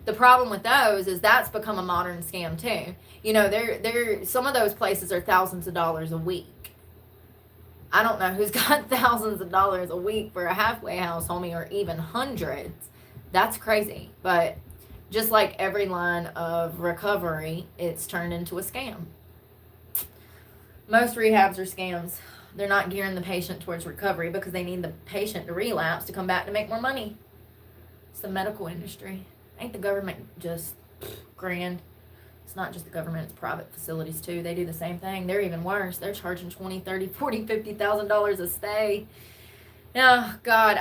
the problem with those is that's become a modern scam too. You know, they're some of those places are thousands of dollars a week. I don't know who's got thousands of dollars a week for a halfway house, homie, or even hundreds. That's crazy. But just like every line of recovery, it's turned into a scam. Most rehabs are scams. They're not gearing the patient towards recovery because they need the patient to relapse to come back to make more money. It's the medical industry. Ain't the government just grand? It's not just the government, it's private facilities too. They do the same thing. They're even worse. They're charging $20,000, $30,000, $40,000, $50,000 a stay. Oh, God,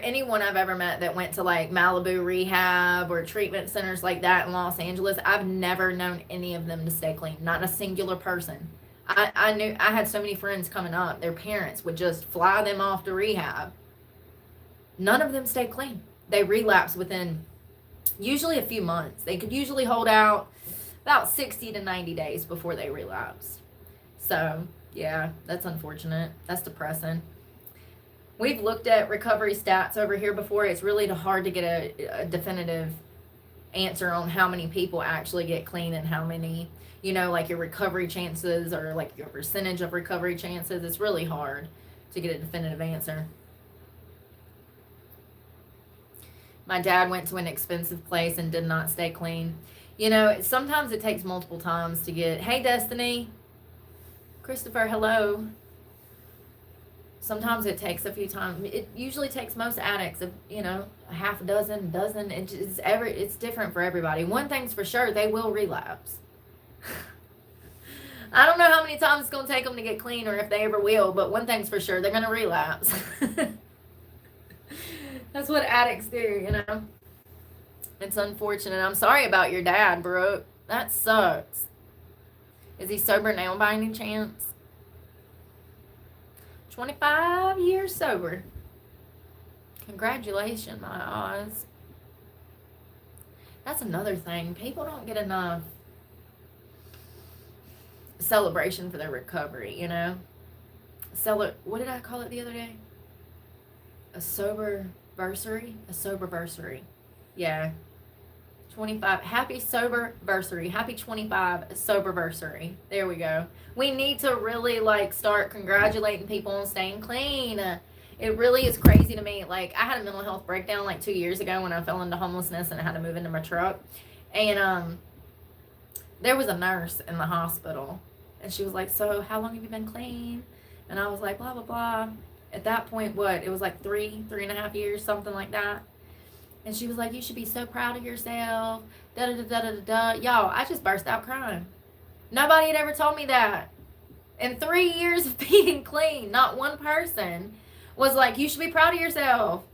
anyone I've ever met that went to like Malibu rehab or treatment centers like that in Los Angeles, I've never known any of them to stay clean. Not a singular person. I had so many friends coming up, their parents would just fly them off to rehab. None of them stay clean. They relapse within usually a few months. They could usually hold out about 60 to 90 days before they relapse. So, yeah, that's unfortunate. That's depressing. We've looked at recovery stats over here before. It's really hard to get a definitive answer on how many people actually get clean and how many, you know, like your recovery chances or like your percentage of recovery chances. It's really hard to get a definitive answer. My dad went to an expensive place and did not stay clean. You know, sometimes it takes multiple times to get, hey, Destiny. Christopher, hello. Sometimes it takes a few times. It usually takes most addicts, a half a dozen. It's different for everybody. One thing's for sure, they will relapse. I don't know how many times it's going to take them to get clean or if they ever will, but one thing's for sure, they're going to relapse. That's what addicts do, you know. It's unfortunate. I'm sorry about your dad, Brooke. That sucks. Is he sober now by any chance? 25 years sober. Congratulations, my Oz. That's another thing. People don't get enough celebration for their recovery, you know? What did I call it the other day? A sober-versary? A sober-versary. Yeah. 25. Happy sober-versary. Happy 25 sober-versary. There we go. We need to really, start congratulating people on staying clean. It really is crazy to me. I had a mental health breakdown 2 years ago when I fell into homelessness and I had to move into my truck. And there was a nurse in the hospital. And she was like, so how long have you been clean? And I was like, blah, blah, blah. At that point, it was 3.5 years, something like that. And she was like, you should be so proud of yourself. Da da da da da da. Y'all, I just burst out crying. Nobody had ever told me that. In 3 years of being clean, not one person was like, you should be proud of yourself.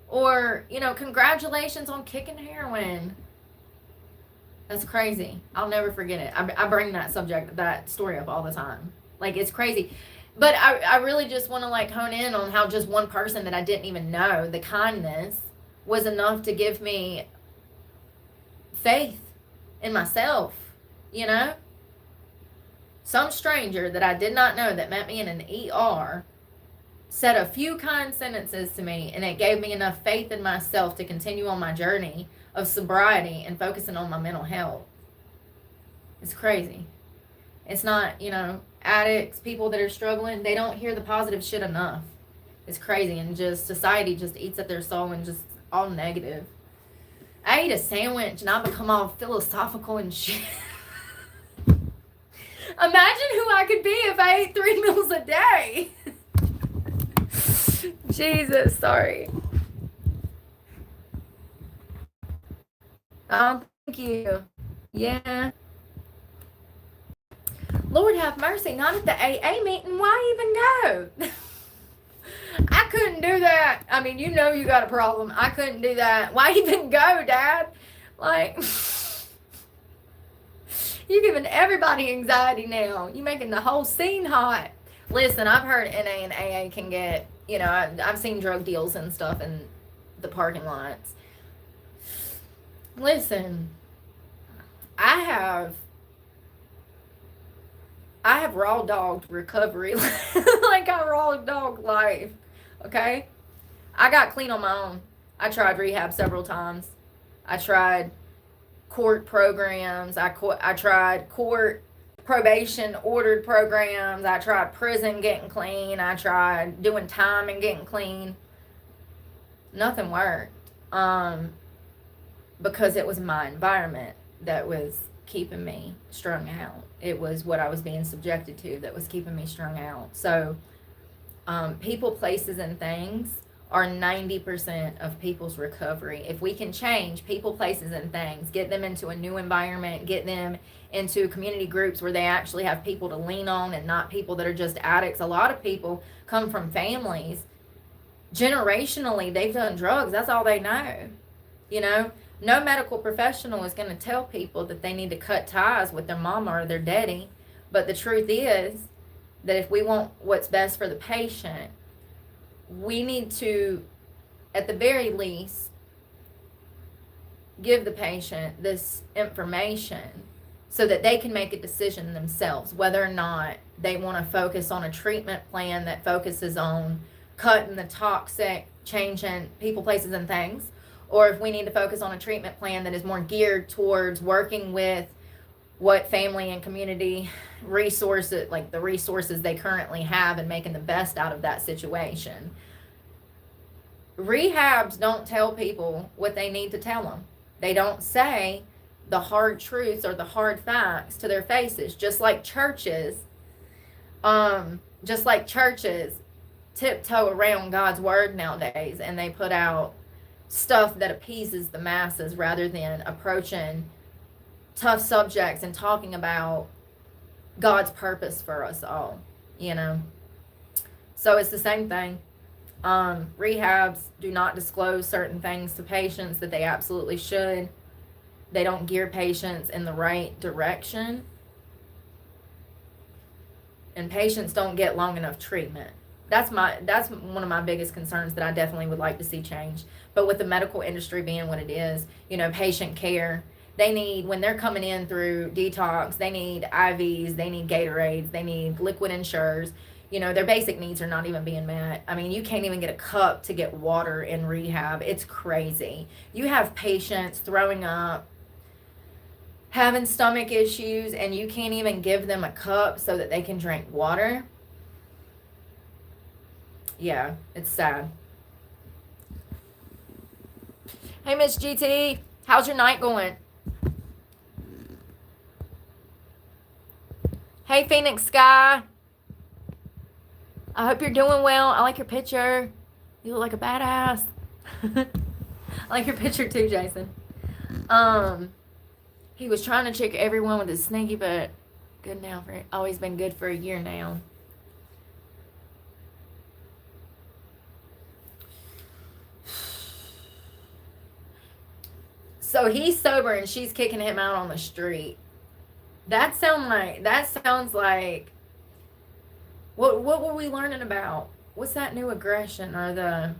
Or, congratulations on kicking heroin. That's crazy. I'll never forget it. I bring that story up all the time. Like, it's crazy. But I really just want to, like, hone in on how just one person that I didn't even know, the kindness, was enough to give me faith in myself, Some stranger that I did not know that met me in an ER said a few kind sentences to me, and it gave me enough faith in myself to continue on my journey of sobriety and focusing on my mental health. It's crazy. It's not, addicts, people that are struggling, they don't hear the positive shit enough. It's crazy, and just society just eats at their soul and just all negative. I eat a sandwich and I become all philosophical and shit. Imagine who I could be if I ate 3 meals a day. Jesus, sorry. Oh, thank you. Yeah. Lord have mercy, not at the AA meeting. Why even go? I couldn't do that. I mean, you got a problem. I couldn't do that. Why even go, Dad? Like, you're giving everybody anxiety now. You're making the whole scene hot. Listen, I've heard NA and AA can get, I've seen drug deals and stuff in the parking lots. Listen, I have raw dogged recovery like I raw dogged life. Okay? I got clean on my own. I tried rehab several times. I tried court programs. I tried court probation ordered programs. I tried prison getting clean. I tried doing time and getting clean. Nothing worked. Because it was my environment that was keeping me strung out. It was what I was being subjected to that was keeping me strung out. So people, places, and things are 90% of people's recovery. If we can change people, places, and things, get them into a new environment, get them into community groups where they actually have people to lean on and not people that are just addicts. A lot of people come from families, generationally, they've done drugs. That's all they know. No medical professional is going to tell people that they need to cut ties with their mama or their daddy. But the truth is that if we want what's best for the patient, we need to, at the very least, give the patient this information so that they can make a decision themselves whether or not they want to focus on a treatment plan that focuses on cutting the toxic, changing people, places, and things, or if we need to focus on a treatment plan that is more geared towards working with what family and community resources, like the resources they currently have, and making the best out of that situation. Rehabs don't tell people what they need to tell them. They don't say the hard truths or the hard facts to their faces, just like churches tiptoe around God's word nowadays, and they put out stuff that appeases the masses rather than approaching tough subjects and talking about God's purpose for us all, So it's the same thing. Rehabs do not disclose certain things to patients that they absolutely should. They don't gear patients in the right direction. And patients don't get long enough treatment. That's one of my biggest concerns that I definitely would like to see change. But with the medical industry being what it is, patient care, they need, when they're coming in through detox, they need IVs, they need Gatorades, they need liquid Ensures. Their basic needs are not even being met. I mean, you can't even get a cup to get water in rehab. It's crazy. You have patients throwing up, having stomach issues, and you can't even give them a cup so that they can drink water. Yeah, it's sad. Hey, Miss GT, how's your night going? Hey, Phoenix Sky. I hope you're doing well. I like your picture. You look like a badass. I like your picture too, Jason. He was trying to trick everyone with his sneaky, but good now for always been good for a year now. So he's sober and she's kicking him out on the street. That sounds like what were we learning about? What's that new aggression or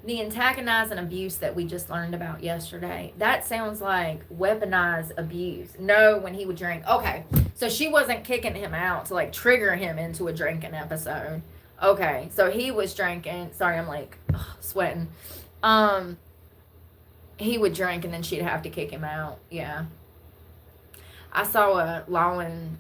the antagonizing abuse that we just learned about yesterday? That sounds like weaponized abuse. No, when he would drink. Okay, so she wasn't kicking him out to like trigger him into a drinking episode. Okay, so he was drinking. Sorry, I'm like sweating. He would drink and then she'd have to kick him out. Yeah. I saw a Lowen,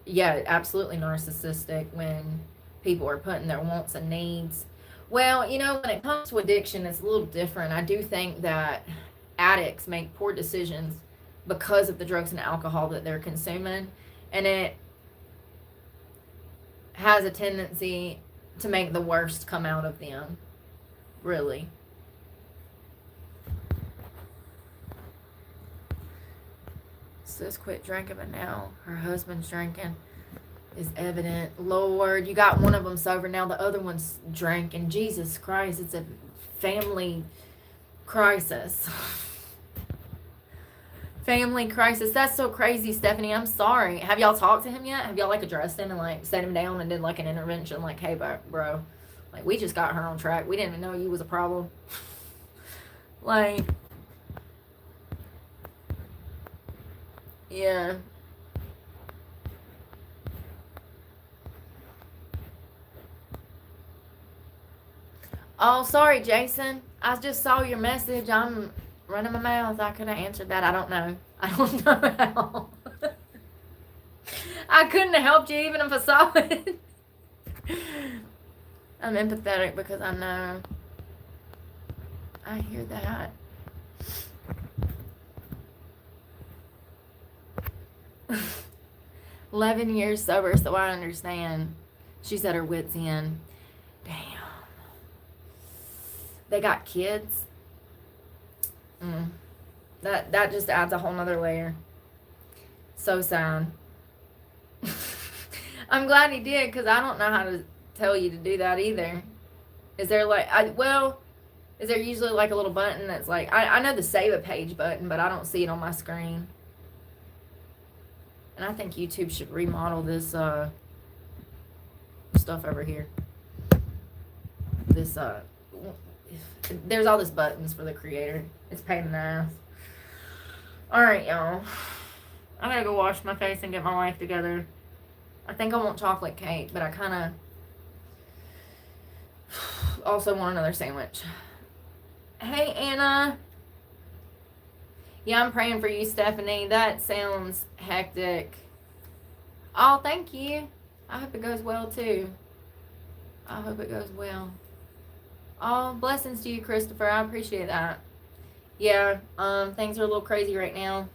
yeah, absolutely narcissistic when people are putting their wants and needs. Well, you know, when it comes to addiction, it's a little different. I do think that addicts make poor decisions because of the drugs and alcohol that they're consuming, and it has a tendency to make the worst come out of them, really. Says quit drinking, but now her husband's drinking is evident. Lord, you got one of them sober, now the other one's drinking. Jesus Christ, it's a family crisis. Family crisis. That's so crazy, Stephanie. I'm sorry. Have y'all talked to him yet? Have y'all like addressed him and like set him down and did like an intervention? Like, hey, bro, like we just got her on track. We didn't even know you was a problem. Like, yeah. Oh, sorry, Jason. I just saw your message. I'm running my mouth. I could have answered that. I don't know. I don't know how. I couldn't have helped you even if I saw it. I'm empathetic because I know. I hear that. 11 years sober, so I understand. She's at her wit's end. Damn. They got kids. That just adds a whole nother layer. So sad. I'm glad he did, because I don't know how to tell you to do that either. Is there like, is there usually like a little button that's like, I know the save a page button, but I don't see it on my screen. And I think YouTube should remodel this stuff over here. This there's all this buttons for the creator. It's a pain in the ass. Alright, y'all. I gotta go wash my face and get my life together. I think I want chocolate cake, but I kind of also want another sandwich. Hey, Anna. Yeah, I'm praying for you, Stephanie. That sounds hectic. Oh, thank you. I hope it goes well, too. I hope it goes well. Oh, blessings to you, Christopher. I appreciate that. Yeah, things are a little crazy right now.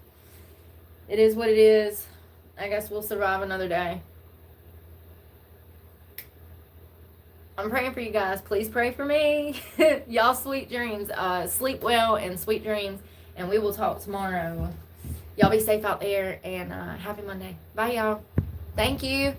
It is what it is. I guess we'll survive another day. I'm praying for you guys. Please pray for me. Y'all sweet dreams. Sleep well and sweet dreams. And we will talk tomorrow. Y'all be safe out there. And happy Monday. Bye, y'all. Thank you.